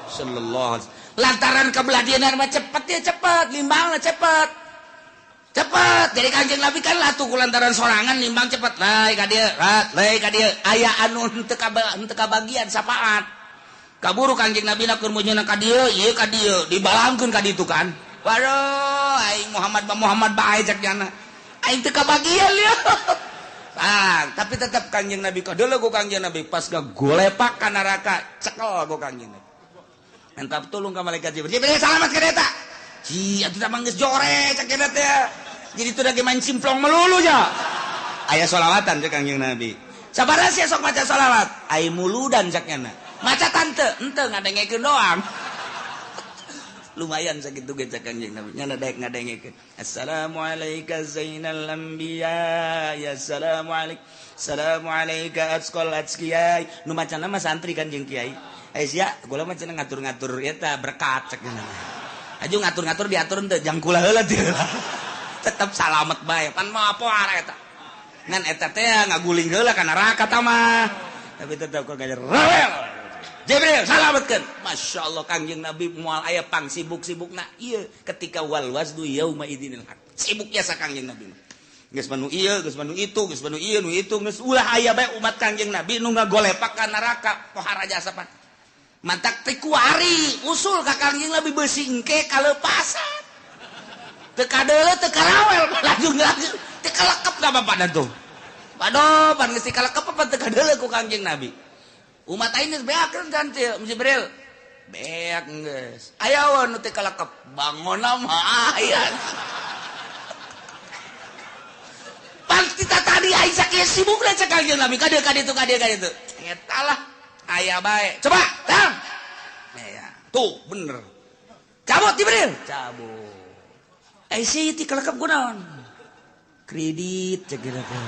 sallallahu alaihi wasallam lantaran kabeladianan mah cepet ya cepet limbangna cepet jadi Kangjeng Nabi kan latuh kulantaran sorangan nimbang cepet lai ka dieu lai ka dieu aya anu henteu kabagian sapaat kaburu Kangjeng Nabi na keur mujuna ka dieu ieu ka dieu dibalangkeun ka ditu kan waduh aing Muhammad bae cek jana aing teu kabagian ya tapi tetap Kangjeng Nabi kadeuleu ku Kangjeng Nabi pas gagolepak ka neraka cekel ku Kangjeng Nabi mantap tulung ka malaikat Jibril salamat ka eta ci atuh mah geus jore cek eta teh jadi itu lagi main simplong melulu ya aya sholawatan cek Kangjeng Nabi sabaraha sih sok maca sholawat ai muludan cek nya maca tante henteu ngadengekeun doang lumayan sakitu ge cek Kangjeng Nabi nya ngadengekeun assalamu alayka zainal anbiya ya assalamu alayka atqal atqiyai nu macana mah santri kan jeung kiai sia gula mah cenah ngatur-ngatur eta berkat cek nya aju ngatur-ngatur diatur teu jang kula heula teh tetep salamet bae pan mah poara eta ngan eta teh ngaguling heula ka neraka tah mah tapi tetep kok ngajar rewel Jibril salametkeun masyaallah Kangjeng Nabi moal aya pang sibuk-sibukna ieu ketika wal wasdu yauma idzinil haq sibuknya sa Kangjeng Nabi geus manu ieu geus manu itu geus manu ieu nu itu geus ulah aya bae umat Kangjeng Nabi nu ngagolepak ka neraka pohara jasa pan mantak teh kuari usul ka Kangjeng Nabi beusi engke kalepasan teu kadeuleu teu karawel lanjut teu kalekep ka bapak tuh waduh pan geus kalekep apa teu kadeuleu ku Kangjeng Nabi umat aing geus beakeun kan Jibril beak geus aya wae nu teu kalekep bangonna mah aya pan kita tadi aing sakieu sibuk lah cek Kangjeng Nabi ka dieu eta lah aya bae coba tang ya tuh bener cabut Jibril cabut sih ti kalekep kunaon kredit cek kira teh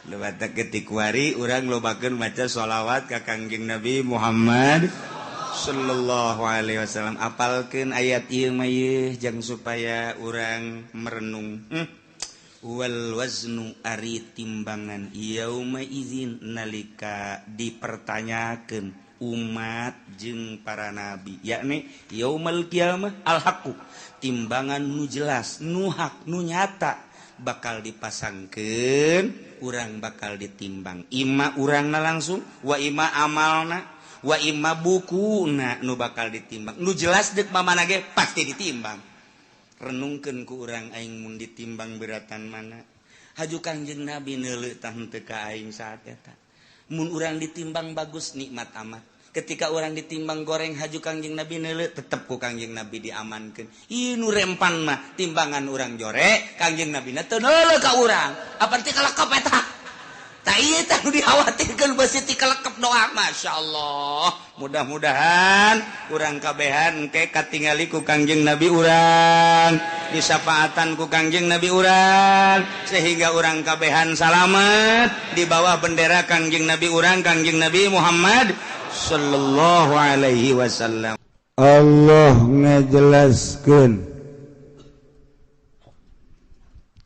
lu batak ketik wari urang lobakeun maca sholawat ka Kangjeng Nabi Muhammad sallallahu alaihi wasallam apalkeun ayat ieu mah ieu jang supaya urang merenung wal waznu ari timbangan yauma izin nalika dipertanyakeun umat jeung para nabi yakni yaumal qiyamah al haqu timbangan nu jelas nu hak nu nyata bakal dipasangkeun urang bakal ditimbang ima urangna langsung wa ima amalna wa ima bukuna nu bakal ditimbang nu jelas deuk mamana ge pasti ditimbang renungkeun ku urang aing mun ditimbang beratan mana haju Kangjeng Nabi neuleuh tah henteu ka aing saat eta mun urang ditimbang bagus nikmat amat ketika urang ditimbang goreng haju Kangjeng Nabi neuleuh tetep ku Kangjeng Nabi diamankeun ieu nu rempan mah timbangan urang jore Kangjeng Nabi na teu neuleuh ka urang apa teh kalekep eta tah ieu teh nu dikhawatirkeun beusi ti kalekep doang masyaallah mudah-mudahan urang kabehan engke katingali ku Kangjeng Nabi urang disafaatan ku Kangjeng Nabi urang sehingga urang kabehan salamet di bawah bendera Kangjeng Nabi urang Kangjeng Nabi Muhammad sallallahu alaihi wasallam Allah ngajelaskeun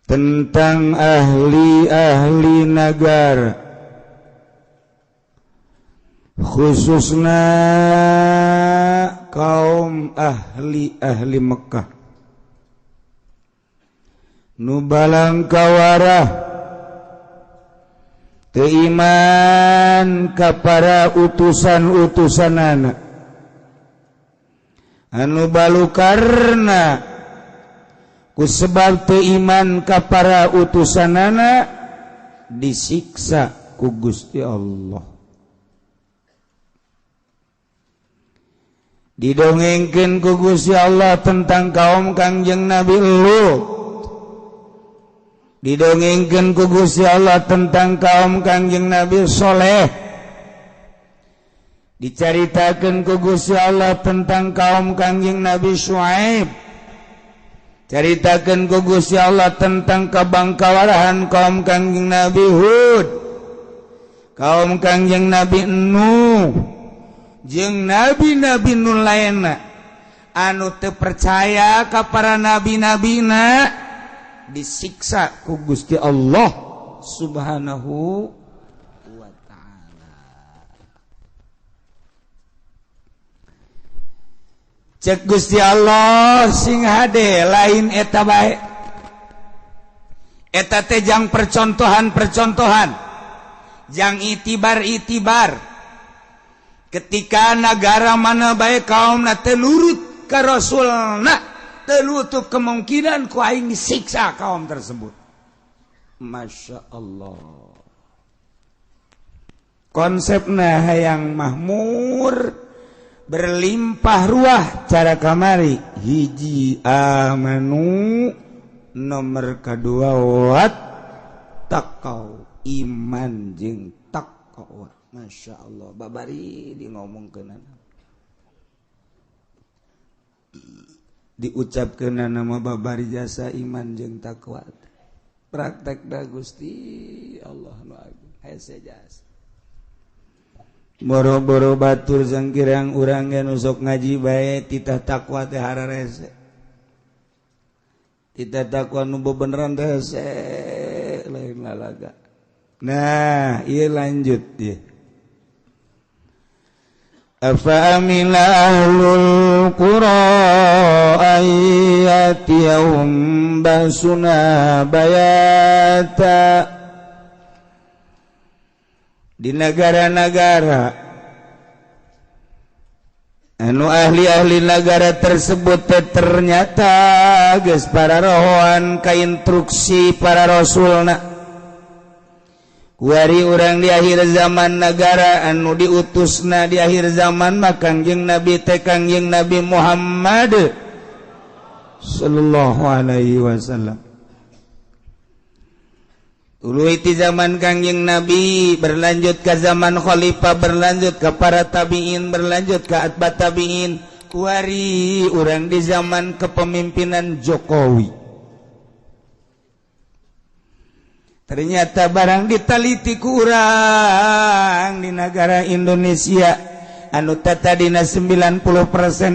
tentang ahli-ahli negara khususna kaum ahli Mekah nu balang kawarah teu iman ka para utusan-utusanana anu balukarna kusebab teu iman ka para utusanana disiksa ku Gusti Allah. Didongengkeun ku Gusti Allah tentang kaum Kangjeng Nabi Lut. Didongengkeun ku Gusti Allah tentang kaum Kangjeng Nabi Soleh. Dicaritakeun ku Gusti Allah tentang kaum Kangjeng Nabi Syuaib. Caritakeun ku Gusti Allah tentang kabangkawarahan kaum Kangjeng Nabi Hud, kaum Kangjeng Nabi Nuh, jeung nabi-nabi nu lainna anu teu percaya ka para nabi-nabina disiksa ku Gusti Allah Subhanahu wa taala. Cek Gusti Allah sing hade lain eta bae. Eta teh jang percontohan-percontohan, jang itibar-itibar. Ketika negara mana bae kaumna teu nurut ka rasulna, teu nutup kemungkinan ku aing disiksa kaum tersebut. Masya Allah. Konsepna hayang makmur, berlimpah ruah cara kamari. Hiji amanu, nomor kedua wat taqau, iman jeung taqwa. Masya Allah, babari di ngomongkeun diucapkeun nama babari jasa iman jeung takwa. Praktek da Gusti Allah nu agung hese jasa. Boro-boro batur sangkirang urang ge nu sok ngaji bae titah takwa teh hararese. Titah takwa nu bebeneran teh hese lain lalaga. Nah, ieu lanjut ieu. Afa amina ahlul qura ayatiyahum basuna bayata. Di negara-negara anu ahli-ahli negara tersebut ternyata geus para rohoan ka instruksi para rasulna. Kuari urang di akhir zaman negara anu diutusna di akhir zaman mah Kangjeng Nabi teh Kangjeng Nabi Muhammad sallallahu alaihi wasallam. Uluy ti zaman Kangjeng Nabi berlanjut ke zaman khalifah, berlanjut ke para tabi'in, berlanjut ke atba tabi'in. Kuari urang di zaman kepemimpinan Jokowi. Ternyata barang ditaliti ku urang di negara Indonesia anu tadina 90%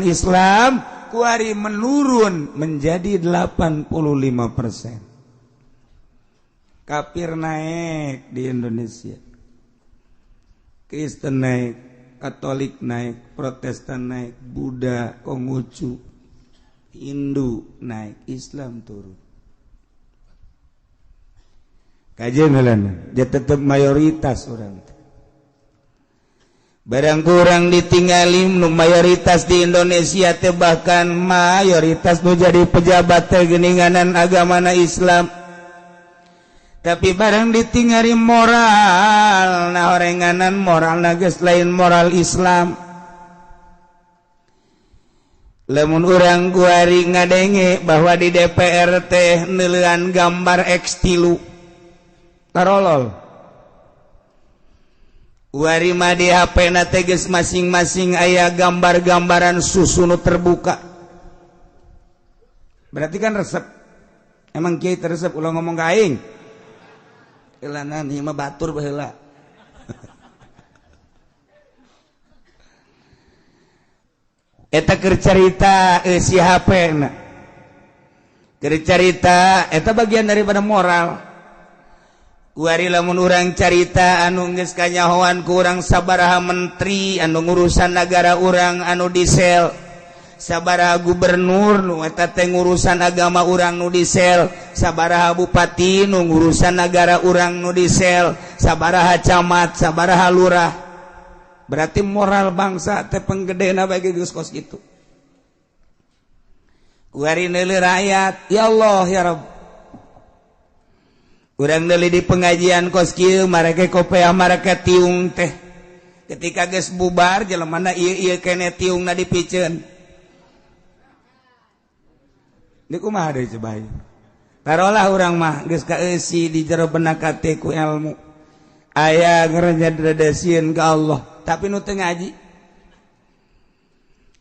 Islam, kuari menurun menjadi 85%. Kafir naik di Indonesia, Kristen naik, Katolik naik, Protestan naik, Buddha, Konghucu, Hindu naik, Islam turun. Kajian heulana, dia tetap mayoritas orang. Barang kurang ditinggali nu mayoritas di Indonesia teh bahkan mayoritas nu jadi pejabat teh geuninganan agamana Islam. Tapi barang ditinggali moral, nah orenganan moral geus lain moral Islam. Lamun urang kuari ngadenge bahwa di DPR teh neuleuan gambar X3 tarolol. Kuari mah di HP-na teh geus masing-masing aya gambar-gambaran susu nu terbuka. Berarti kan resep. Emang kiai resep ulah ngomong ka aing. Ilanan ieu mah batur baheula. Eta keur carita si HP-na. Carita eta bagian daripada moral. Kuari lamun urang carita anu geus kanyahoan ku urang sabaraha menteri anu ngurusan negara urang anu disel, sabaraha gubernur nu eta teh ngurusan agama urang nu disel, sabaraha bupati nu ngurusan negara urang nu disel, sabaraha camat, sabaraha lurah. Berarti moral bangsa teh penggedena bagi geus kos kitu. Kuari neuli rakyat, ya Allah ya Rabb. Urang neuli di pengajian kos kieu marake kopeah marake tiung teh. Ketika geus bubar jelemana ieu kene tiungna dipikeun. Ini kumaha deui coba ieu. Tarolah urang mah geus kaeusi di jero benak hate ku ilmu. Aya ngarajadadasieun ka Allah, tapi nu teu ngaji.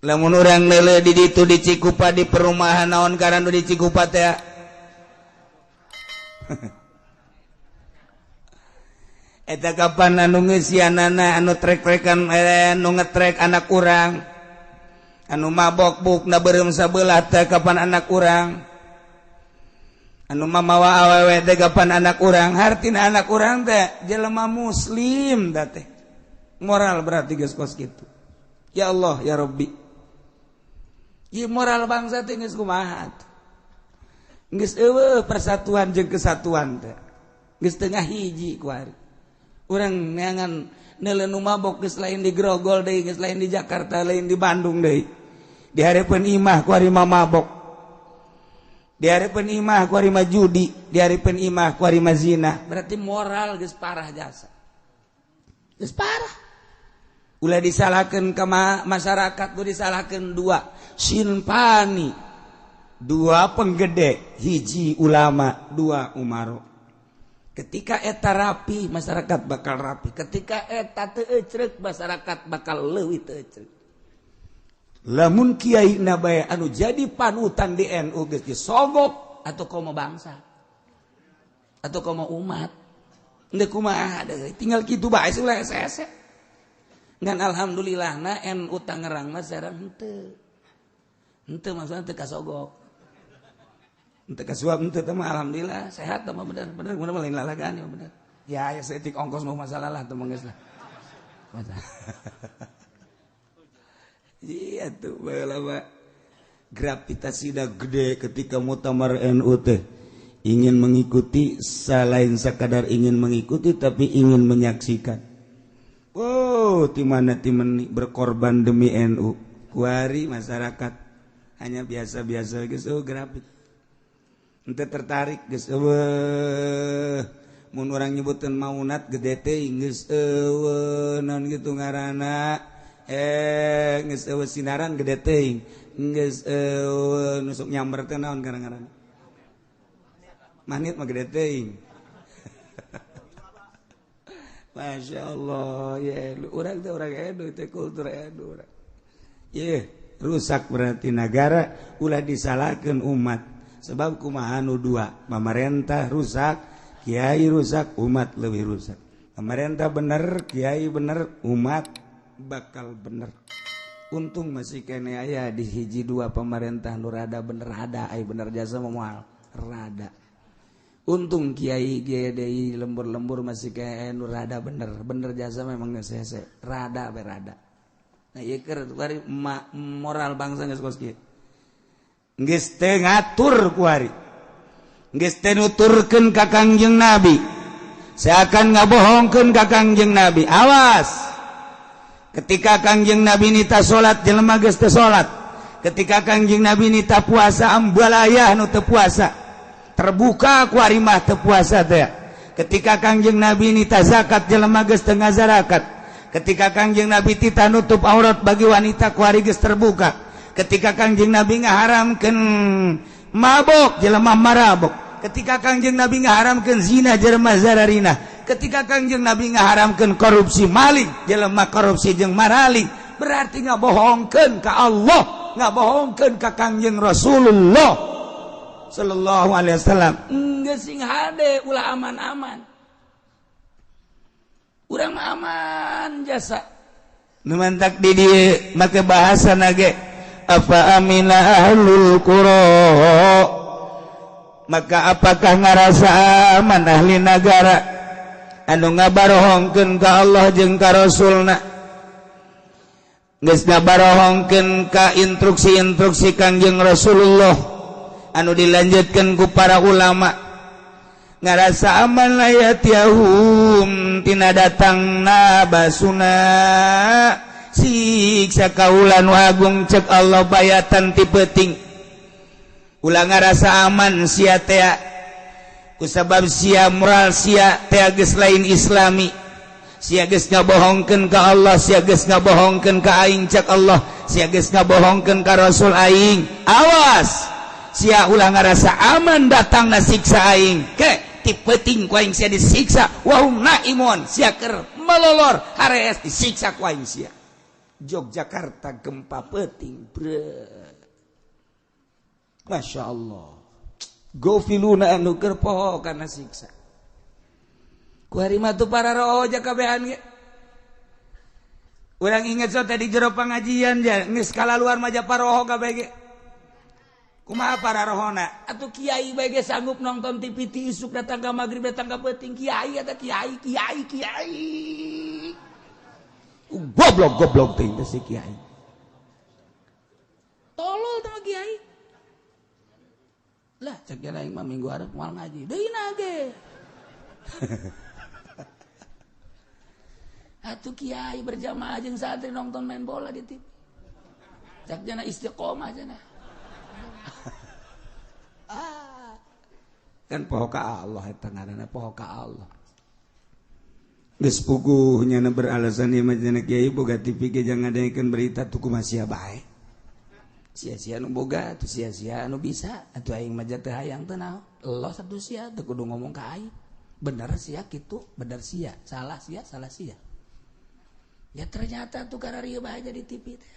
Lamun urang neuleuh di ditu di Cikupa di perumahan naon karana nu di Cikupa teh. Eta kapan anu ngeusianana anu trek-trekan anu ngetrek anak urang. Anu mabok bukna beureum sabelah teh kapan anak urang. Anu mamawa awewe teh kapan anak urang. Hartina anak urang teh jelema muslim da teh. Moral berarti geus kos kitu. Ya Allah ya Rabbi. Ieu moral bangsa teh geus kumaha? Geus eueuh persatuan jeung kesatuan teh. Geus teu ngahiji ku ari. Urang neangan neuleuh nu mabok geus lain di Grogol deui, geus lain di Jakarta, lain di Bandung deui. Di hareupeun imah ku ari mabok. Di hareupeun imah ku ari judi, di hareupeun imah ku ari zina. Berarti moral geus parah jasa. Geus parah. Ulah disalahkeun ka masyarakat, ulah disalahkeun dua sinpani, dua penggede, hiji ulama, dua umaro. Ketika eta rapi, masyarakat bakal rapi. Ketika eta teu ecrek, masyarakat bakal leuwih teu ecrek. Lamun kiai na bae anu jadi panutan di NU geus disogok atuh komo bangsa. Atuh komo umat. Endeu kumaha deui, tinggal kitu bae ulah ese-ese. Ngan alhamdulillahna NU Tangerang mah sareng henteu. Henteu maksudna teu kasogok. Henteu kasuap henteu teh mah alhamdulillah sehat mah bener mah lain lalagaan ya bener. Ya seetik ongkos mah masalah lah teu mah geus lah. Iya tuh baheula mah gravitasinya gede ketika muktamar NU teh ingin mengikuti selain sekadar ingin mengikuti tapi ingin menyaksikan. Wow, timana berkorban demi NU. Kuari masyarakat hanya biasa-biasa geus grafik. Ente tertarik geus mun urang nyebutkeun maunat gede teuing geus naon kitu ngaranna geus sinaran gede teuing geus nusuk nyamber teh naon ngaranna. Manit mah gede teuing. Masya Allah, ya, orang itu orang Edo, itu kultur Edo. Ya, rusak berarti negara, ulah disalahkan umat. Sebab kumaha nu dua, pemerintah rusak, kiai rusak, umat lebih rusak. Pemerintah bener, kiai bener, umat bakal bener. Untung masih kene aya di hiji dua pemerintah nu rada bener ada, ai bener jasa moal rada. Untung kiai deui lembur-lembur masih kayak nu rada bener jasa memang geus hese rada berada. Nah ieu keur kuari moral bangsa geus kos kieu. Geus teu ngatur kuari. Geus teu nuturkeun ka Kangjeng Nabi. Seakan ngabohongkeun ka Kangjeng Nabi. Awas. Ketika Kangjeng Nabi nita salat jelema geus teu salat. Ketika Kangjeng Nabi nita puasa ambalaya nu teu puasa. Terbuka ku ari mah teu puasa teh. Ketika Kangjeng Nabi nita zakat jelema geus teu ngazarakat. Ketika Kangjeng Nabi tita nutup aurat bagi wanita ku ari geus terbuka. Ketika Kangjeng Nabi ngaharamkeun mabok jelema marabok. Ketika Kangjeng Nabi ngaharamkeun zina jelema zararina. Ketika Kangjeng Nabi ngaharamkeun korupsi maling jelema korupsi jeung maraling. Berarti ngabohongkeun ka Allah, ngabohongkeun ka Kangjeng Rasulullah sallallahu alaihi wasallam. Geus sing hade ulah aman-aman. Urang aman jasa. Nu mantak di dieu make bahasa nage apa amina ahlul qura maka apakah ngarasa aman ahli negara anu ngabarohongkeun ka Allah jeung ka Rasulna geus ngabarohongkeun ka instruksi-instruksi Kangjeng Rasulullah anu dilanjutkeun ku para ulama ngarasa aman layat yahum tina datangna basuna siksa kaulan wagung cek Allah bayatan ti peuting ulah ngarasa aman sia teh kusabab sia moral sia teh geus lain islami sia geus ngabohongkeun ka Allah sia geus ngabohongkeun ka aing cek Allah sia geus ngabohongkeun ka Rasul aing awas sia ulah ngarasa aman datangna siksa aing ke ti peuting ku aing sia disiksa wa hum naimun sia keur melolor harees disiksa ku aing sia Yogyakarta gempa peuting Masya Allah gofiluna anu keur poho kana siksa ku hari mah tu para roja kabehan ge urang inget so tadi jero pangajian ja geus kalaluar mah paroho kabeh ge kumaha para rohona atuh kiai bae ge sanggup nonton TV ti isuk datang ka magrib datang ka peuting kiai eta kiai goblok teh si kiai tolol teh kiai lah cek jalan aing mah minggu hareup moal ngaji deuna ge atuh kiai berjamaah jeung santri nonton main bola di TV cek jana istiqomah jana kan poho ka Allah eta ngaranna poho ka Allah geus puguh nya beralasan ieu mah cenah kiai boga TV ge jangan ngadaikeun berita tuh kumaha sia bae sia-sia nu boga atuh sia-sia anu bisa atuh aing mah teu hayang teu naon Allah satu sia teu kudu ngomong ka aing bener sia kitu bener sia salah sia ya ternyata tuh kararieu bae jadi TV teh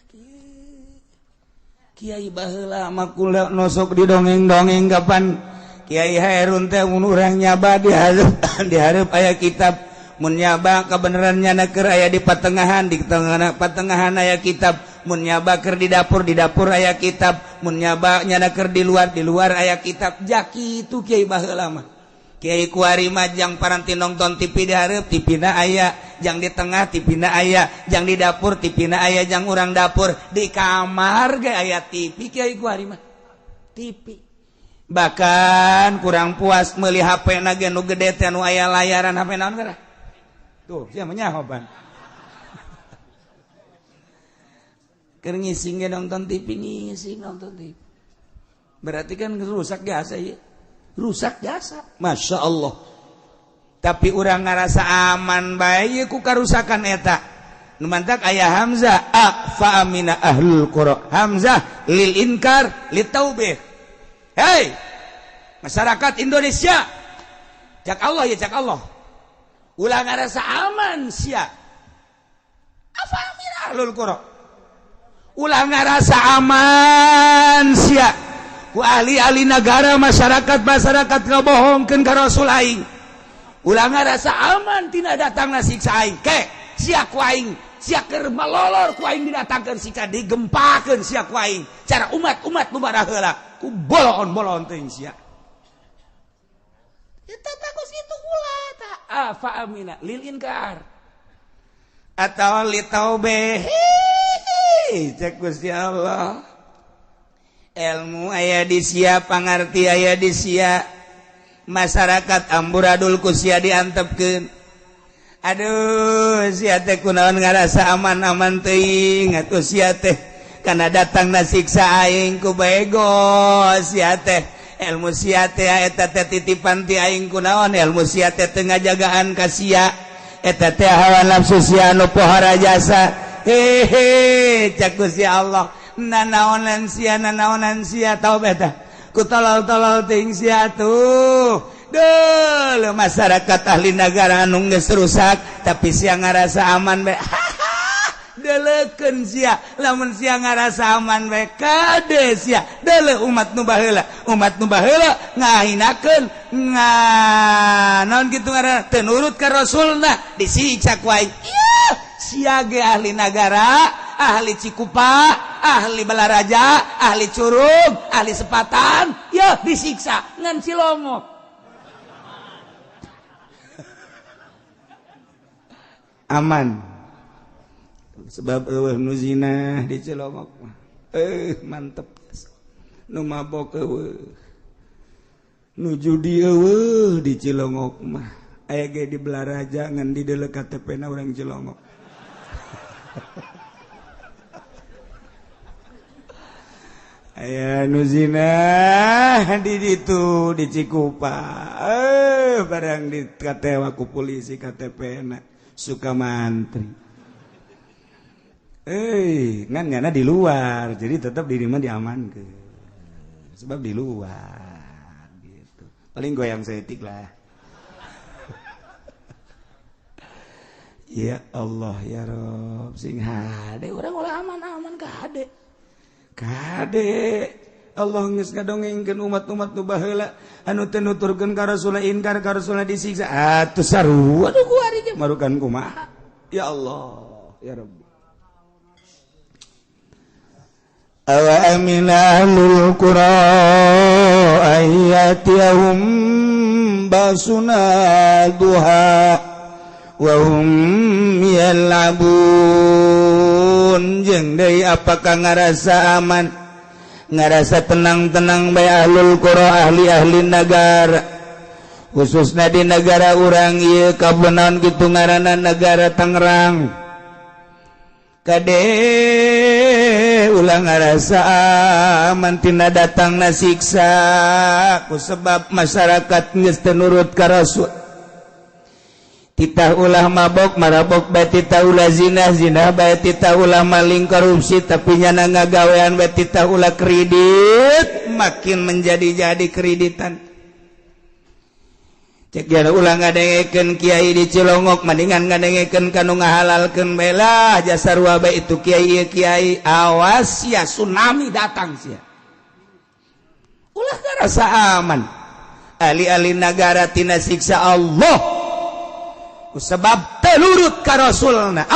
kiai baheula mah kula nosok di dongeng-dongeng kapan kiai Hairun teh mun urang nyaba di hareup aya kitab mun nyaba kebenarannya keur aya di patengahan di tengah patengahan aya kitab mun nyaba keur di dapur aya kitab mun nyaba nyana keur di luar aya kitab jaki itu kiai baheula mah kiai kuari mah jang paranti nonton TV di hareup TV-na aya jang di tengah TV-na aya jang di dapur TV-na aya jang urang dapur di kamar ge aya TV kiai kuari mah TV bahkan kurang puas meuli HP-na ge nu gede teh nu aya layaran HP naon gara tuh sia mah nyahoban keur ngising ge nonton TV berarti kan rusak jasa ya rusak jasa Masya Allah tapi urang ngarasa aman bae ku karusakan eta nu mantak aya Hamzah fa amina ahlul qura Hamzah lil inkar lit taubih hei masyarakat Indonesia cak Allah ya cak Allah ulah ngarasa aman sia afa amina ahlul qura ulah ngarasa aman sia ku ahli-ahli negara masyarakat ngabohongkeun ka Rasul aing ulah ngarasa aman tina datangna siksa aing ke sia ku aing sia keur malolor ku aing didatangkeun siksa digempakeun sia ku aing cara umat-umat nu baraheula ku bolon-bolon teuing sia eta bagus itu ulah ta afa amina lil inkar atau li taubeh cek Gusti Allah ilmu aya di sia pangarti aya di sia masyarakat amburadul ku sia diantepkeun aduh sia teh kunaon ngarasa aman-aman teuing atuh sia teh kana datangna siksa aing ku bego sia teh ilmu sia teh eta teh titipan ti aing kunaon ilmu sia teh teu ngajagaan ka sia eta teh hawa nafsu sia nu pohara jasa hehe cak Gusti Allah nanaonan sia tau beta ku tolol-tolol ting sia tuh deuh masyarakat ahli negara anu geus rusak tapi sia ngarasa aman bae deleukeun sia lamun sia ngarasa aman bae kade sia deuleuh umat nu baheula ngahinakeun naon kitu ngaranna teu nurut ka rasulna disiksa ku aing sia ge ahli negara ahli Cikupa ahli balaraja, ahli curug, ahli sepatan, ya disiksa ngan Cilongok. Aman. Sebab eueuh nu zina di Cilongok mah. Mantep. Nu mabok eueuh. Nu judi eueuh di Cilongok mah. Aya ge di Balaraja ngan di deuleu KTP-na urang Cilongok. Aya nu zina di ditu di Cikupa. Barang dikatewa ku polisi KTP-na. Sukamantri. Ngana di luar, jadi tetap diri mah diamankeun. Sebab di luar gitu. Paling goyang setik lah. Ya Allah ya Rob, sing hade urang ulah aman-aman ka hade. Kade Allah geus ngadongengkeun umat-umat nu baheula anu teu nuturkeun ka Rasulullah ingkar ka Rasulullah disiksa. Atuh sarua aduh ku ari ge marukan kumaha. Ya Allah ya Rabb. Awa amina ahlul qura ayatihum basuna duha wa hum yal'abun. Jeung deui apakah ngarasa aman, ngarasa tenang-tenang bae ahlul qura ahli-ahli negara, khususna di negara urang ieu kabenaon kitu ngaranna negara Tangerang. Kade ulah ngarasa aman tina datangna siksa kusebab masyarakat geus teu nurut ka Rasul. Titah ulah mabok marabok bae titah ulah zina zina bae titah ulah maling korupsi tapi nyana ngagawean bae titah ulah kredit makin menjadi-jadi kreditan. Cek jana ulah ngadengekeun kiai di Cilongok mendingan ngadengekeun kanu ngahalalkeun bae lah jasa sarua bae itu kiai kiai awas ya tsunami datang sia. Ulah ngarasa aman. Ahli-ahli negara tina siksa Allah. Sebab telurut ka Rasulna.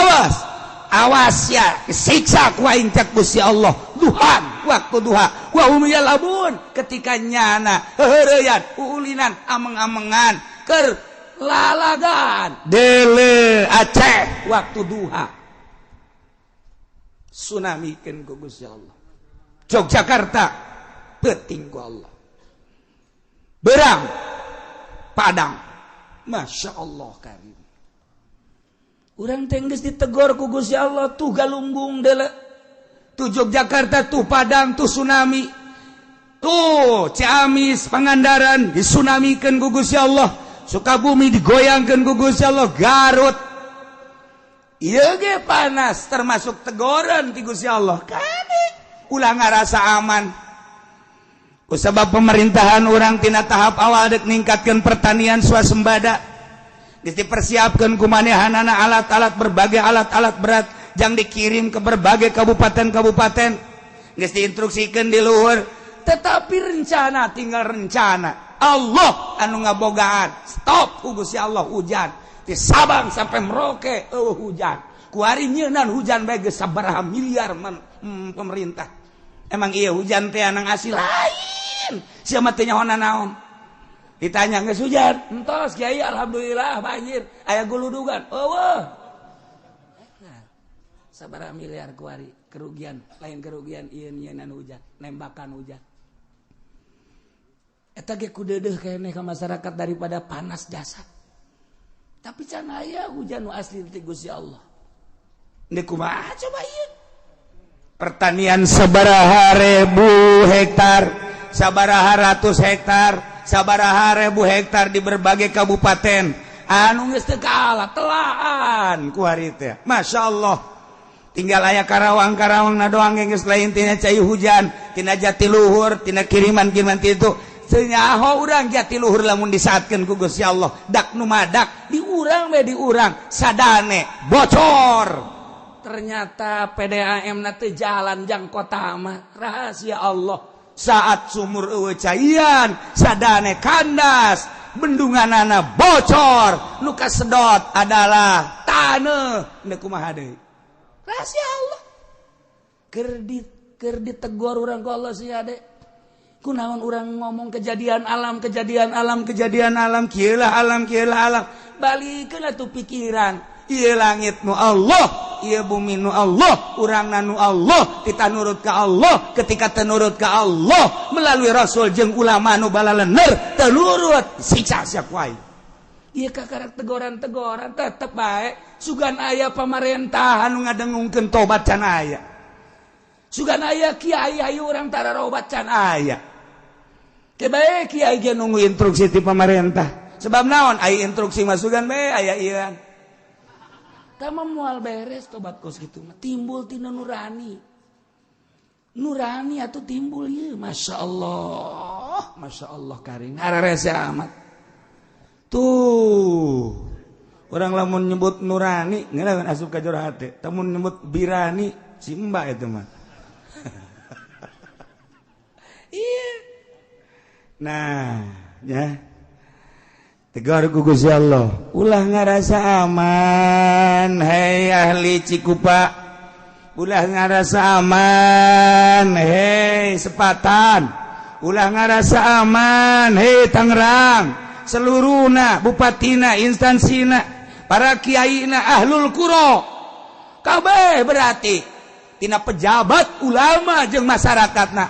Awas ya siksa ku aing cek Gusti Allah duhan waktu duha wa hum yalabun ketika nyana heureuyan ulinan ameng-amengan keur lalagan dele Aceh waktu duha tsunamikeun ku Gusti Allah. Yogyakarta peuting ku Allah. Berang Padang Masya Allah karim. Urang teh geus ditegor ku Gusti Allah tuh Galunggung deuleu. Tuh Yogyakarta tuh Padang tuh tsunami. Tuh Ciamis Pangandaran disunamikeun ku Gusti Allah. Sukabumi digoyangkeun ku Gusti Allah. Garut ieu ge panas termasuk tegoran ti Gusti Allah. Kade ulah ngarasa aman. Kusabab pemerintahan urang tina tahap awal dek ningkatkeun pertanian swasembada. Dipersiapkan kumanehanana alat-alat berbagai alat-alat berat yang dikirim ke berbagai kabupaten-kabupaten geus diinstruksikeun di luhur tetapi rencana tinggal rencana Allah anu ngabogaan stop ku Gusti Allah hujan di Sabang sampai Merauke hujan kuari nyeunan hujan bae geus sabaraha miliar pemerintah emang iya hujan teh anang hasil lain sia mah teh nyaho naon. Ditanya geus hujan, entos Kiai alhamdulillah banjir, aya guludugan. Eueuh. Sabaraha miliar kuari kerugian, lain kerugian ieu nyeunan hujan, nembakan hujan. Eta ge kudeudeuh keneh ka masyarakat daripada panas jasad. Tapi can aya hujan nu asli ti Gusti Allah. Deuk kumaha coba ieu? Pertanian sabaraha ribu hektar, sabaraha ratus hektar. Sabaraha ribu hektar di berbagai kabupaten anu geus teu kaala telaan ku hari teh. Masya Allah tinggal aya Karawang-Karawangna doang geus lain tina cai hujan tina Jatiluhur tina kiriman-kiriman kitu teu nyaho urang Jatiluhur lamun disaatkeun ku Gusti Allah dak nu madak di urang we di urang sadane bocor ternyata PDAM na teu jalan jang kota mah rahasia Allah. Saat sumur eueuh caian sadane kandas bendunganana bocor nu kasedot adalah taneuh. Neuk kumaha deui rahasia Allah. Keur keur ditegor urang ku Allah sia dek kunaon urang ngomong kejadian alam kieu alam balikeun atuh pikiran ieu langit nu Allah ieu bumi nu Allah urangna nu Allah kita nurut ka Allah ketika teu nurut ka Allah melalui rasul jeung ulama nu balaleuneur teu nurut siksa sia wae ieu kakarak teguran tetep bae sugan aya pamarentah anu ngadengungkeun tobat can aya sugan aya kiai ayu urang tararobat can aya teu bae kiai ge nunggu instruksi ti pamarentah sebab naon aya instruksi mah sugan bae aya ieu tama moal beres tobat kos kitu mah timbul tina nurani atuh timbul ieu masyaallah karing hararese amat tuh orang lamun nyebut nurani ngeunaheun asup ka jero hate tamun nyebut birani si mbak itu mah iya nah ya tegar ku Gusti Allah ulah ngarasa aman hei ahli Cikupa ulah ngarasa aman hei Sepatan ulah ngarasa aman hei Tangerang seluruhna bupatina instansina para kiaina ahlul qura kabeh berarti tina pejabat ulama jeung masyarakatna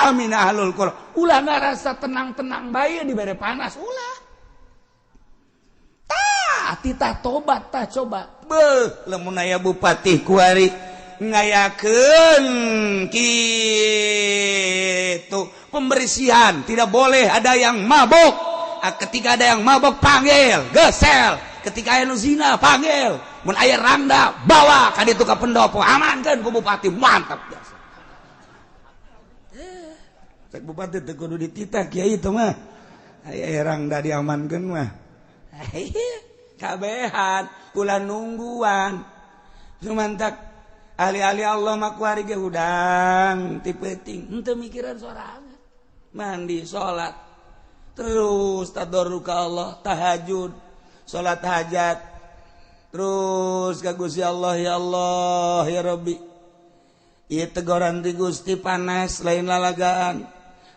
awamina ahlul qura ulah ngarasa tenang-tenang bae dibere panas ulah tah titah tobat tah coba beuh lamun aya bupati kuari ngayakeun kitu pembersihan tidak boleh ada yang mabok ketika ada yang mabok panggil gesel ketika aya nu zina panggil mun aya rangda bawa ka ditu ka pendopo amankeun ku bupati mantap biasa cek bupati teu kudu dititah kiai teh mah aya rangda diamankeun mah kabehan ulah nungguan sumantak ahli-ahli Allah mah kuari ge hudang ti peuting henteu mikiran sorangan mandi salat terus tadarruk ka Allah tahajud salat hajat terus ka Gusti Allah ya Rabbi ieu teguran ti Gusti panas lain lalagaan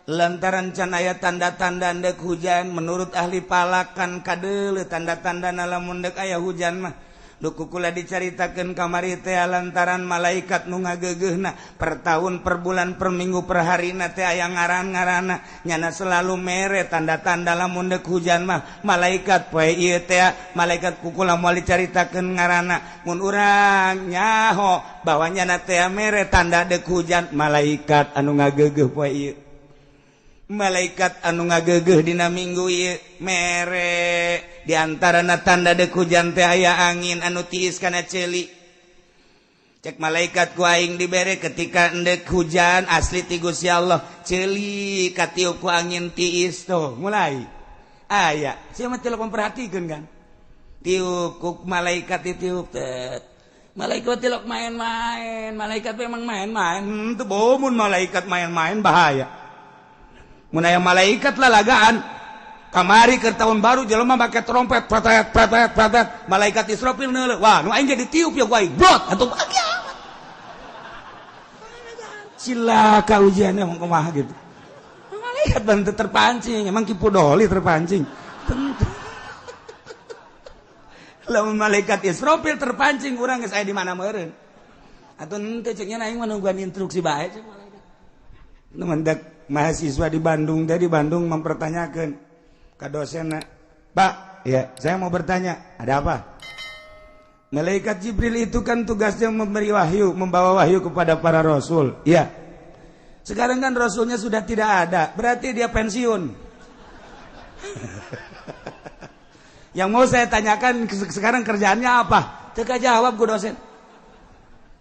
lantaran can aya tanda-tanda endek hujan menurut ahli palakan kadeuleu tanda-tanda lamun deuk aya hujan mah duku kula dicaritakeun kamari teh lantaran malaikat nu ngageugeuhna per tahun per bulan per minggu per harina teh aya ngaran-ngaranna nyana selalu mere tanda-tanda lamun deuk hujan mah malaikat poe ieu teh malaikat kukula moal dicaritakeun ngaranna mun urang nyaho bahwa nyana teh mere tanda deuk hujan malaikat anu ngageugeuh poe ieu malaikat anu ngageugeuh dina minggu ieu mere diantarana tanda deuk hujan teh aya angin anu tiis kana ceuli cek malaikat ku aing dibere ketika endek hujan asli ti Gusti Allah ceuli katiup ku angin tiis tuh mulai aya sia mah teu memperhatikeun kan tiup ku malaikat ditiup teh malaikat teu main-main malaikat memang main-main teu mun malaikat main-main bahaya mun aya malaikat lalagaan kamari ke tahun baru jelema make trompet pratet malaikat Israfil neuleuh wah nu aing jadi tiup ya gua brot atuh bagi amat cilaka ujiannya mau kumaha gitu malaikat bantu terpancing emang kipu doli terpancing lamun malaikat Israfil terpancing urang geus aya di mana meureun atuh henteu ceuk nya aing menungguan instruksi bae ceuk malaikat nu mendak mahasiswa di Bandung tadi Bandung mempertanyakan ka dosenna, Pak, ya saya mau bertanya, ada apa? Malaikat Jibril itu kan tugasnya memberi wahyu, membawa wahyu kepada para rasul. Iya. Sekarang kan rasulnya sudah tidak ada, berarti dia pensiun. Yang mau saya tanyakan sekarang kerjaannya apa? Teka jawab ku dosen.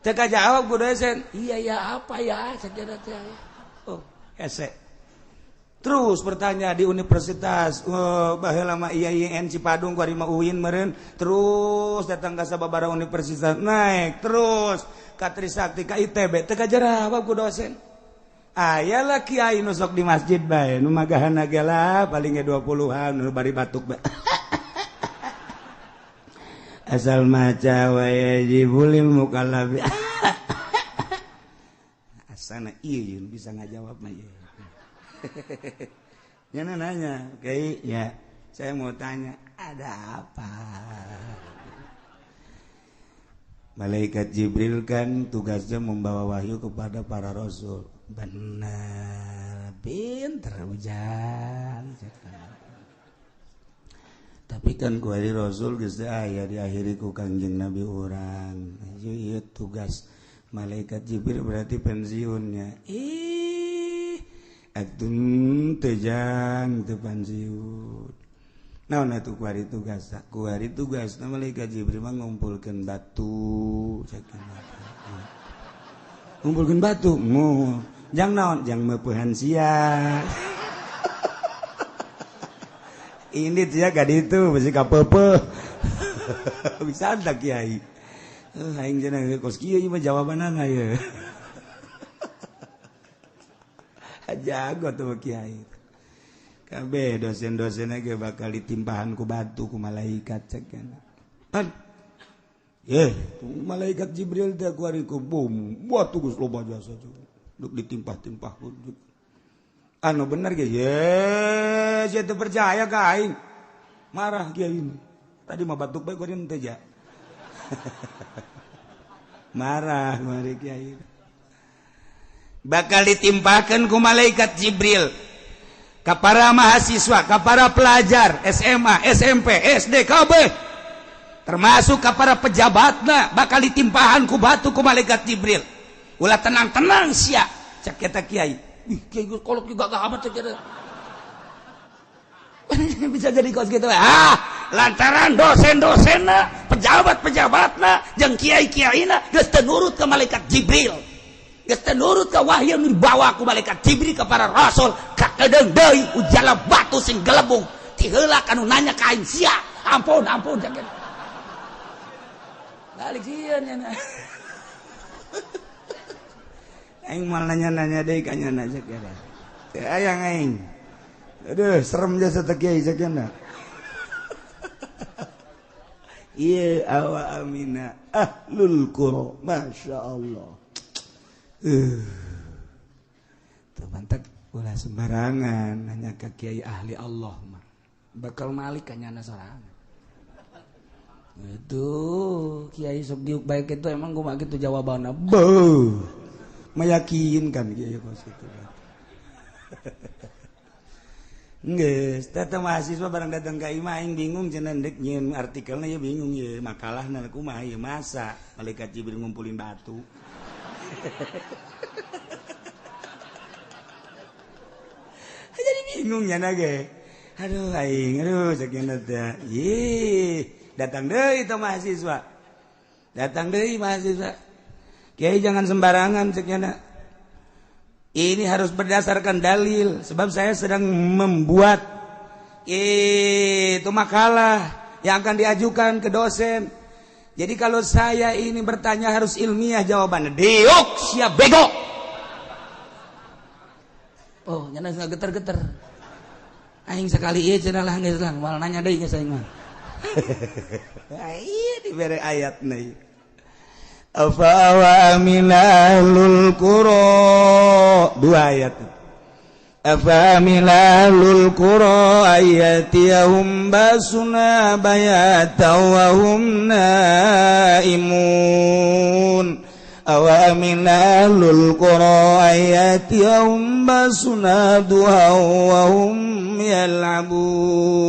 Teka jawab ku dosen. Iya ya apa ya? Sajadatnya. Oh, ese. Terus bertanya di universitas baheula mah IAIN Cipadung ku ari mah UIN meureun terus datang ka sababaraha universitas naik terus ka Trisakti ka ITB teu kajawab ku dosen aya lah kiai nu sok di masjid bae nu magahana ge lah paling ge 20-an nu bari batuk bae asal maca wa yajibul mukallaf bijaksana. Iya Yun bisa ngajawab mah ya. Nyana nanya, kayaknya saya mau tanya, ada apa? Malaikat Jibril kan tugasnya membawa wahyu kepada para rasul. Benar, pinter ujang. Tapi kan kuari rasul geus aya diakhiri ku Kangjeng Nabi urang. Ieu tugas malaikat Jibril berarti pensiunnya. Atun tejang teu pensiun. Naon atuh kuari tugas? Kuari tugas malaikat Jibril mah ngumpulkeun batu sakitu. Ngumpulkeun batu, jang naon? Jang meupeuhan sia. Ini dia gak itu masih kapeupeun. Bisa tak kiai? Aing cenah kos kieu mah jawabanana ye. Jago tuh kiai. Kabeh dosen-dosenna ge bakal ditimpahan ku batu ku malaikat cekeun. Pan. Malaikat Jibril teh kuari ku bom. Batu geus loba jasa. Duk ditimpah-timpah ku. Anu bener ge. Saya teu percaya ka aing. Marah kiai ini. Tadi mah batuk bae ku teh ja. Marah mari kiai. Bakal ditimpakan ku malaikat Jibril ka para mahasiswa, ka para pelajar SMA, SMP, SD, KB, termasuk ka para pejabatna bakal ditimpahan ku batu ku malaikat Jibril. Ulah tenang-tenang sia cek eta kiai. Ih kiai kolot juga gak amat cek eta. Bisa jadi kos gitu. Lantaran dosen-dosenna, pejabat-pejabatna, jeung kiai-kiaina geus teu nurut ka malaikat Jibril. Geus teu nurut ka wahyu nu dibawa ku malaikat Jibril ka para rasul, ka kedeung deui ujala batu sing gelembung. Ti heula kanu nanya ka aing sia. Ampun jangan. Balik sieun nya. Aing mal nanya-nanya deui ka nyana cek ya. Teu aya aing. Aduh, serem jasa teh kiai sakeuna. Iya awa amina ahlul qura masyaallah. Temantak ulah sembarangan nanya ke kiai ahli Allah mah bakal malik kanyana sorangan. Itu kiai sok diuk baik itu emang kumaha kitu jawabanna. Beuh. Meyakinkan kiai kos kitu. Geus, teh mahasiswa barang datang ka imah aing bingung cenah deuk nyieun artikelna ya bingung ye makalahna kumaha ye masa malaikat Jibril ngumpulin batu. Jadi bingung nya nage. Aduh aing, sakeuna teh. Datang deui teh mahasiswa. Datang deui mahasiswa. Kiai jangan sembarangan sakeuna. Ini harus berdasarkan dalil sebab saya sedang membuat itu makalah yang akan diajukan ke dosen. Jadi kalau saya ini bertanya harus ilmiah jawabannya. Diuk siap bego. Oh, nyana geter-geter. Aing sekali ieu cenah lah geus lang, moal nanya deui geus aing mah. Aya dibere ayatna ieu. Afa wa aminalul qura. Dua ayat. Afa aminalul qura ayatiyahum basuna bayatan wa hum naimun. Awa aminalul qura ayatiyahum basuna duha wa hum yal'abun.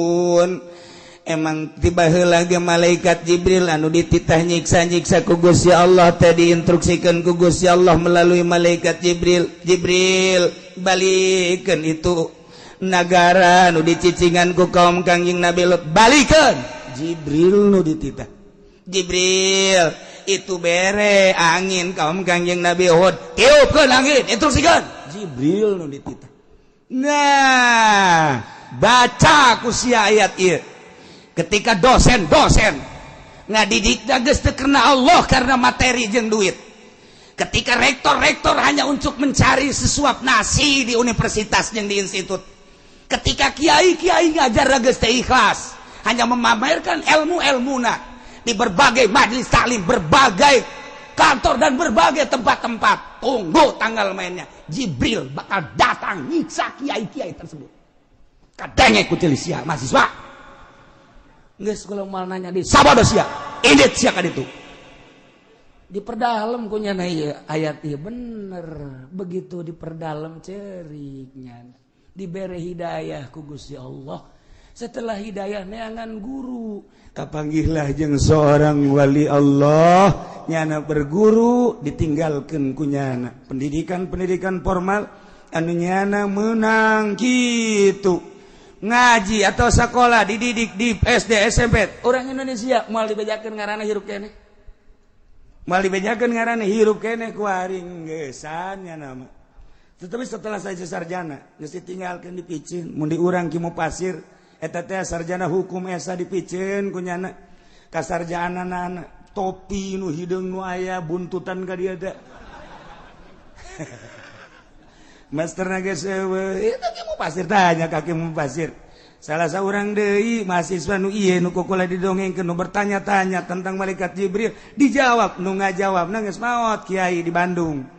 Emang tiba heula ge malaikat Jibril anu dititah nyiksa-nyiksa ku Gusti Allah teh diinstruksikan ku Gusti Allah melalui malaikat Jibril. Jibril balikeun itu nagara nu dicicingan ku kaum Kangjeng Nabi Lut. Balikeun Jibril nu dititah. Jibril itu bere angin kaum Kangjeng Nabi Hud. Tiupkeun angin, instruksikeun. Jibril nu dititah. Nah, baca ku sia ayat ieu. Ketika dosen ngadidikna geus teu karena Allah karena materi jeung duit. Ketika rektor hanya untuk mencari sesuap nasi di universitas jeung di institut. Ketika kiai ngajar geus teu ikhlas, hanya memamerkan ilmu-ilmuna di berbagai majelis taklim, berbagai kantor dan berbagai tempat-tempat. Tunggu tanggal mainnya. Jibril bakal datang nyiksa kiai-kiai tersebut. Kadangnya ikuti sia mahasiswa. Geus kula mal nanya di sabada sia. Indit sia kad itu. Diperdalam kunyana ieu ayat ieu bener. Begitu diperdalam ceriknya. Dibere hidayah ku Gusti Allah. Setelah hidayah neangan guru, kapanggihlah jeung seorang wali Allah nyana berguru ditinggalkeun ku nyana. Pendidikan formal anu nyana meunang kitu. Ngaji atau sekolah dididik di SD SMP. Orang Indonesia moal dibejakeun ngaranna hirup keneh. Moal dibejakeun ngaranna hirup keneh ku aring geusan nyana mah. Tetapi setelah saya sarjana, geus ditinggalkeun dipicin, mun di urang ki Pasir. Eta teh sarjana hukum esa dipicen kunyana kasarjanana topi nu hideung nu aya buntutan ka dieu teh masterna geus eueuh eta ge mau pasir tanya ka Ki Pasir salah saurang deui mahasiswa nu ieu nu kokula didongengkeun nu bertanya-tanya tentang malaikat Jibril dijawab nu ngajawabna geus maot kiai di Bandung.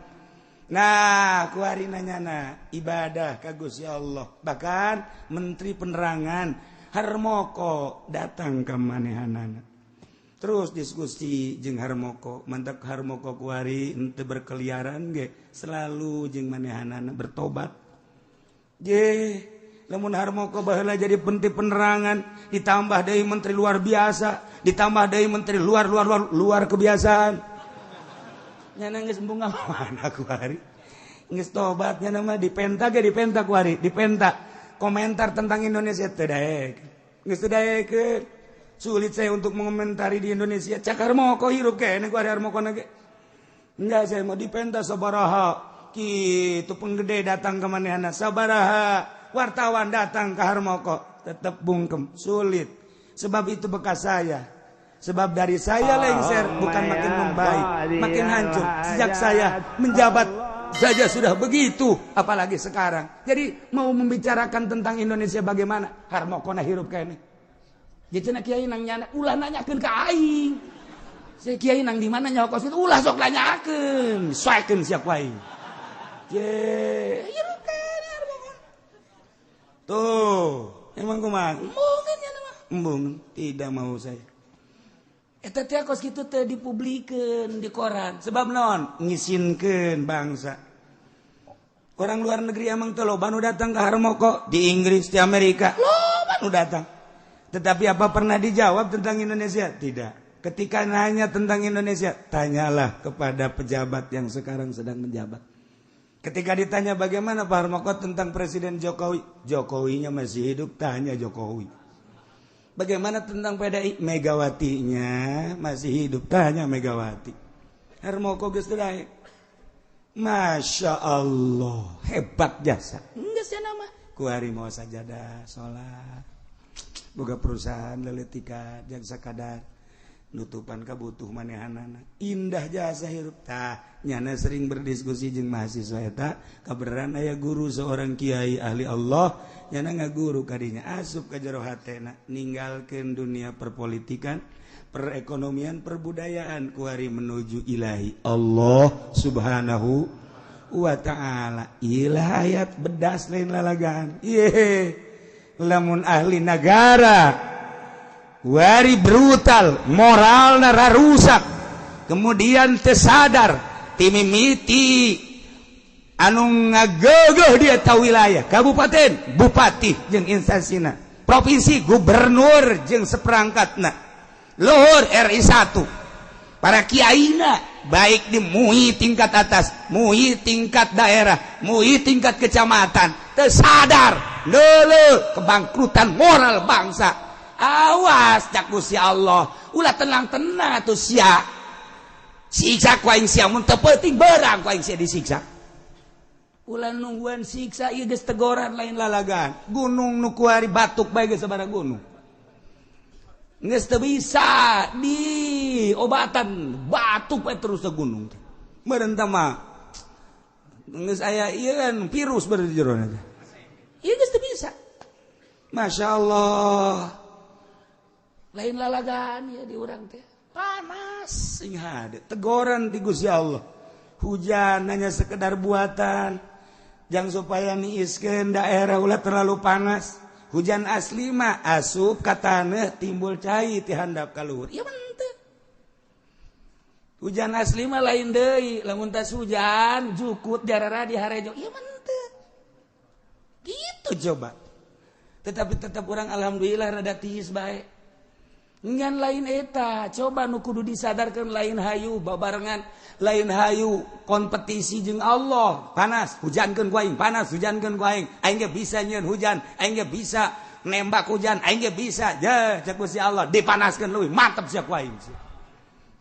Nah, kuari nanyana ibadah ka Gusti Allah. Bahkan Menteri Penerangan Harmoko datang ka manehanana. Terus diskusi jeung Harmoko, mantap Harmoko kuari henteu berkeliaran ge, selalu jeung manehanana bertobat. Ye, lamun Harmoko baheula jadi Menteri Penerangan, ditambah deui menteri luar biasa, ditambah deui menteri luar kebiasaan. Nyana geus bunga mana kuari geus tobat nyana mah dipenta kuari dipenta komentar tentang Indonesia teu daek geus teu daekeun sulit saya untuk mengomentari di Indonesia cak Harmoko hirup keneh kuari Harmokona ge enggak saya mau dipenta sabaraha kitu penggede datang ke manehna sabaraha wartawan datang ke Harmoko tetep bungkem sulit sebab itu bekas saya. Sebab dari saya lengser bukan makin membaik, makin hancur. Sejak saya menjabat saja sudah begitu, apalagi sekarang. Jadi mau membicarakan tentang Indonesia bagaimana? Harmokona hirup kene. Jadi kiai nang nyana, ulah nanyakeun ka aing. Saya kiai nang di mana nyokos itu ulah sok nanyakeun, soekeun sia ku aing. Ye, hirup kene Harmokona. Tuh, emang kumaha? Embungeun nya mah. Embung, tidak mau saya. Eta teh kos kitu teh dipublikeun di koran. Sebab naon? Ngisinkeun bangsa. Orang luar negeri emang teh loba nu datang ke Harmoko di Inggris, di Amerika. Loba nu datang. Tetapi apa pernah dijawab tentang Indonesia? Tidak. Ketika nanya tentang Indonesia, tanyalah kepada pejabat yang sekarang sedang menjabat. Ketika ditanya bagaimana Pak Harmoko tentang Presiden Jokowi, Jokowinya masih hidup, tanya Jokowi. Bagaimana tentang PDI? Megawatinya masih hidup, tanya Megawati. Harmoko geus teu daek. Masya Allah, hebat jasa. Geus cenah mah. Kuari mau sajadah, salat. Boga perusahaan leuleutikan jeung sakadar nutupan kabutuh manehanana. Indah jasa hirup tah. Nyana sering berdiskusi jeung mahasiswa eta, kabeneran aya guru seorang kiai ahli Allah. Nyana ngaguru kadinya asup ka jero hatena ninggalkeun dunia perpolitikan, perekonomian, perbudayaan kuari menuju ilahi Allah Subhanahu wa ta'ala. Ilah ayat bedas lain lalagaan. Lamun ahli negara kuari brutal, moralna rarusak, kemudian tersadar timimiti anu ngageueuh dia ta wilayah kabupaten bupati jeung instansina provinsi gubernur jeung seperangkatna luhur RI 1 para kiaina baik di MUI tingkat atas MUI tingkat daerah MUI tingkat kecamatan teu sadar leuleuh kebangkrutan moral bangsa. Awas cak Gusti Allah ulah tenang-tenang atuh sia siksa ku aing sia mun teu peuting beurang ku aing sia disiksa. Ulah nungguan siksa ieu geus tegoran lain lalagaan. Gunung nu kuari batuk bae geus sabaraha gunung. Geus teu bisa diobatan batuk bae terus ke gunung. Meureun tah mah geus aya ieu kan virus beureun di jero na. Ieu geus teu bisa. Masya Allah. Lain lalagaan ya di urang teh. panas sing hade teguran ti Gusti Allah hujan hanya sekedar buatan jangan supaya niiskeun daerah ulah terlalu panas hujan asli mah asup ka taneuh timbul cai ti handap ka luhur ieu mah teu hujan asli mah lain deui lamun tas hujan jukut jarara di harejo ieu mah teu gitu coba tetapi tetap orang alhamdulillah rada tiis bae ngan lain eta coba nu kudu disadarkan lain hayu babarengan lain hayu kompetisi jeung Allah panas hujankeun ku aing panas hujankeun ku aing aing ge bisa nyieun hujan aing ge bisa nembak hujan aing ge bisa je cek Gusti Allah dipanaskeun leuwih mantep sia ku aing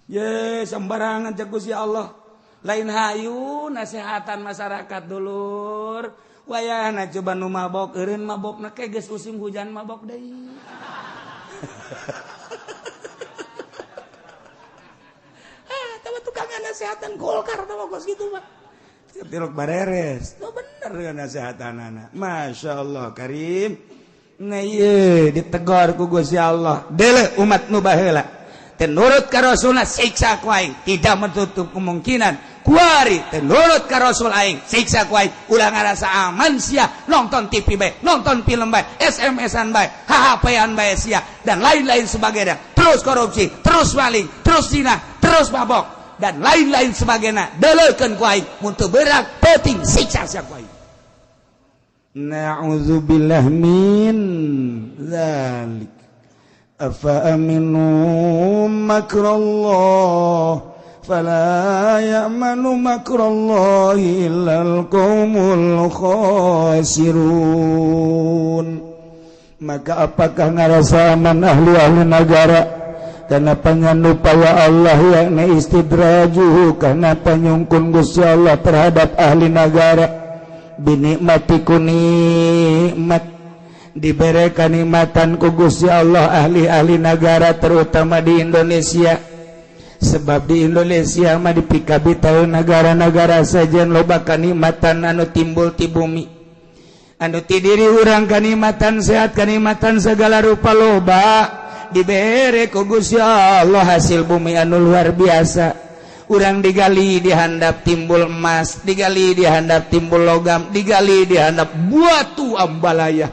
ye sembarangan cek Gusti Allah lain hayu nasehatan masyarakat dulur wayahna coba nu mabok eureun mabokna ke geus musim hujan mabok deui tukangnya nasehatan Golkar tahu kos gitu mah tirok bareres no bener dengan nasehatan anak Masya Allah Karim nah iya ditegur ku Gusti Allah dele umat nu baheula teu nurut ka Rasulna siksa ku aing tidak menutup kemungkinan kuari teu nurut ka Rasul aing siksa ku aing ulah ngarasa aman sia nonton TV bae nonton film bae SMS-an bae HP-an bae sia dan lain-lain sebagainya terus korupsi terus maling terus zina terus mabok dan lain-lain sebagainya delekeun ku aing mun teu berak penting siksa sia ku aing na'udzubillah min dzalik afa aminu makrallah fala ya'manu makrallahi illal qaumul khasirun maka apakah ngarasa aman ahli negara karena panyupaya Allah yakni istidrajuhu karena panyungkun Gusti Allah terhadap ahli negara binikmati ku nikmat diberi kanikmatan ku Gusti Allah ahli-ahli negara terutama di Indonesia sebab di Indonesia mah dipikabi tahu negara-negara saja loba kanikmatan anu timbul ti bumi anu ti diri urang kanikmatan sehat kanikmatan segala rupa loba dibere ku Gusti Allah hasil bumi anu luar biasa urang digali dihandap timbul emas digali dihandap timbul logam digali dihandap batu ambalaya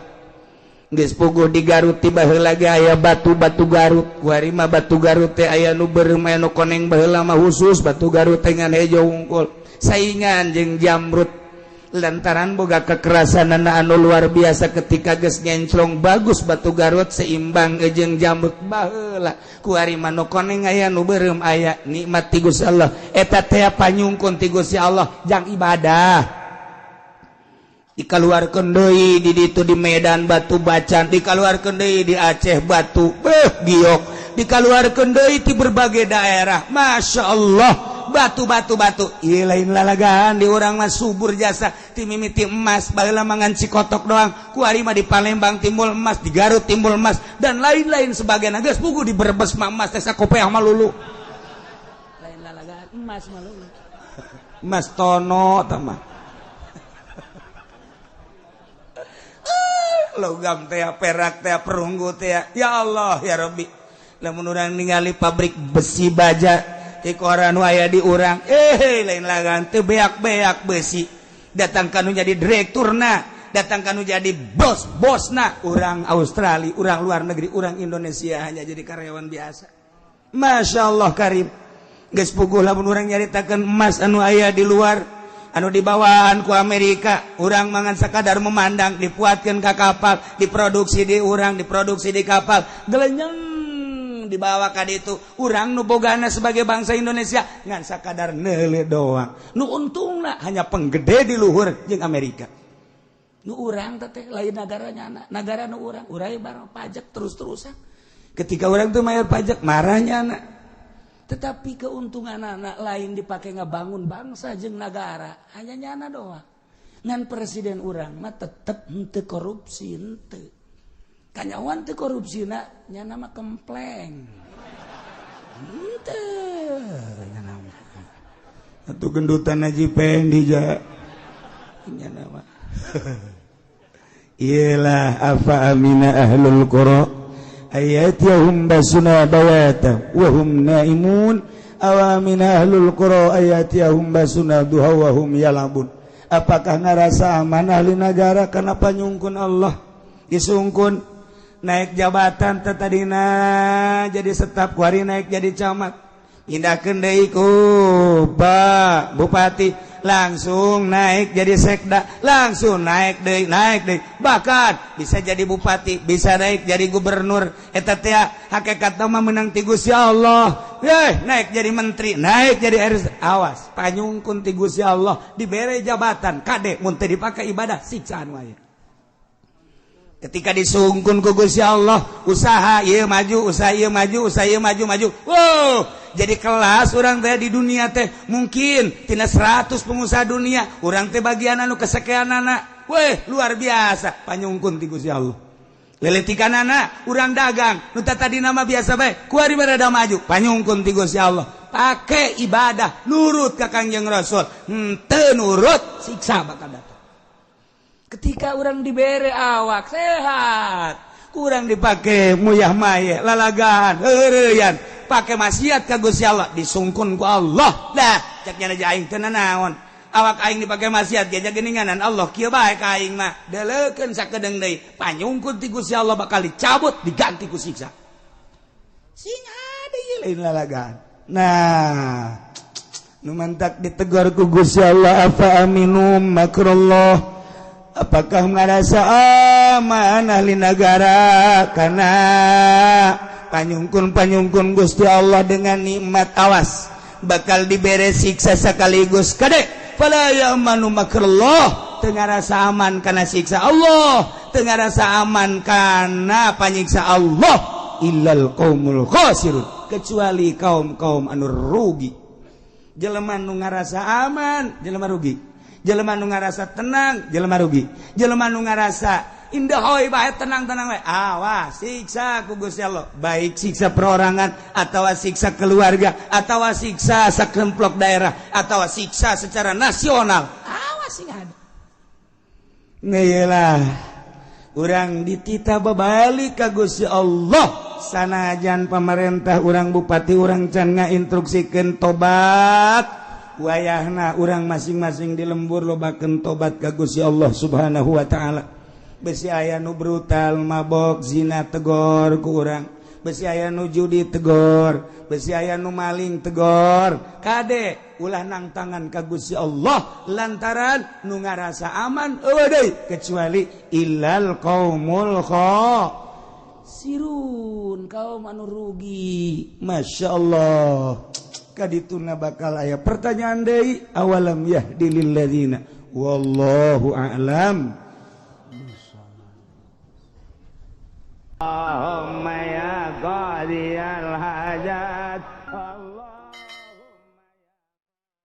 geus puguh di Garut ti baheula ge aya batu-batu Garut kuari mah batu Garut teh aya nu beureum aya nu koneng baheula mah khusus batu Garut teh ngan hejo wungkul saingan jeung Jamrud lantaran boga kekerasan anu luar biasa ketika geus nyenclong bagus batu Garut seimbang jeung Jamrud baheula ku ari manu koneng aya nu beureum aya nikmat ti Gusti Allah eta teh panyungkun ti Gusti Allah jang ibadah dikaluarkeun deui di ditu di Medan batu bacan dikaluarkeun deui di Aceh batu giok dikaluarkeun deui ti berbagai daerah Masya Allah batu ieu lain lalagaan di urang mah subur jasa ti mimiti emas baheula mangan cikotok doang ku ari mah di Palembang timbul emas di Garut timbul emas dan lain-lain sebagainya geus puguh di Brebes mah emas teh sakopeah mah lulu lain lalagaan emas mah lulu emas tono tah mah logam teh perak teh perunggu teh ya Allah ya Rabbi lamun urang ningali pabrik besi baja ti koran aya di urang lain lagan teu beak-beak besi datang kanu jadi direkturna datang kanu jadi bosna urang Australia urang luar negeri urang Indonesia hanya jadi karyawan biasa Masya Allah Karim geus puguh lamun urang nyaritakeun emas anu aya di luar anu dibawaan ku Amerika urang mangan sakadar memandang dipuatkeun ka kapal diproduksi di urang diproduksi di kapal gelenyeng dibawa ka ditu urang nu bogana sebagai bangsa Indonesia ngan sakadar neule doang nu untungna hanya penggede di luhur jeung Amerika nu urang teh lain nagaranya negara nu urang urai barang pajak terus-terusan ketika urang teu mayar pajak marahnya anak tetapi keuntungan anak lain dipakai ngebangun bangsa jeung negara hanya nyana doang ngan presiden urang mah tetep henteu korupsi henteu kanyawan teu korupsina nyana mah kempleng henteu nyana mah atuh gendutan Haji Pendi ja nyana mah iyalah afa amina ahlul qura ayatihum basuna bayata wa hum naimun awamin ahlul qura ayatihum basuna duha wa hum yalabun. Apakah ngarasa aman ahli negara kana panyungkun Allah disungkun naik jabatan tadina jadi staf kuari naik jadi camat pindahkeun deui ku Pak Bupati langsung naik jadi sekda, langsung naik deui bahkan bisa jadi bupati, bisa naik jadi gubernur. Eta teh hakikatna mah menang ti Gusti Allah. Naik jadi menteri, naik jadi RS. Awas, panyungkun ti Gusti Allah dibere jabatan kade mun teu dipake ibadah siksaan wae. Ketika disungkun ku Gusti Allah, usaha ieu maju, usaha ieu maju, usaha ieu maju. Wow, jadi kelas urang teh di dunia teh mungkin tina 100 pengusaha dunia, urang teh bagian anu kesekianana. Weh, luar biasa panyungkun ti Gusti Allah. Leletikanana urang dagang, nu tadi nama biasa bae, kuari barada maju, panyungkun ti Gusti Allah. Pake ibadah, nurut ka Kangjeng Rasul. Henteu nurut, siksa bakal datang. Ketika orang dibere awak sehat, kurang dipakai muyah maye, lalagan, heureyan, pakai maksiat ka Gusti Allah, disungkun ku Allah. Dah, cek nya aing teu naon. Awak aing dipakai maksiat geus geuninganan Allah, kieu bae ka aing mah. Deleukeun sakedeung deui, panyungkun ti Gusti Allah bakal dicabut, diganti ku siksa. Sing ada ieu lain lalagan. Nah, nu mantak ditegur ku Gusti Allah, afa aminum makrullah. Apakah merasa aman ahli negara karena panyungkun Gusti Allah dengan nikmat? Awas, bakal diberi siksa sekaligus kade. Fala ya'manu makrullah, teu ngarasa aman kana siksa Allah, teu ngarasa aman kana panyiksa Allah illal qaumul khasirun, kecuali kaum-kaum anu rugi. Jelema nu ngarasa aman jelema rugi, jelema nu ngarasa tenang jelema rugi, jelema nu ngarasa indah hoy bae tenang-tenang bae, awas siksa ku Gusti Allah, baik siksa perorangan atau siksa keluarga atau siksa sakremplok daerah atau siksa secara nasional, awas sing ada. Ngeulah urang ditita babalik ka Gusti Allah, sanajan pamarentah urang bupati urang can ngainstruksikeun tobat. Wayahna urang masing-masing di lembur lobakeun tobat ka Gusti Allah Subhanahu wa taala. Besi aya nu brutal mabok zina tegor ku urang, besi aya nu judi tegor, besi aya nu maling tegor. Kade ulah nang tangan ka Gusti Allah lantaran nu ngarasa aman eueuh deui kecuali illal qaumul khasirun, kaum anu rugi. Masyaallah. Kadituna bakal aya pertanyaan deui, awalam yahdi lil ladzina wallahu a'lam. Allahumma ya qadiyal hajat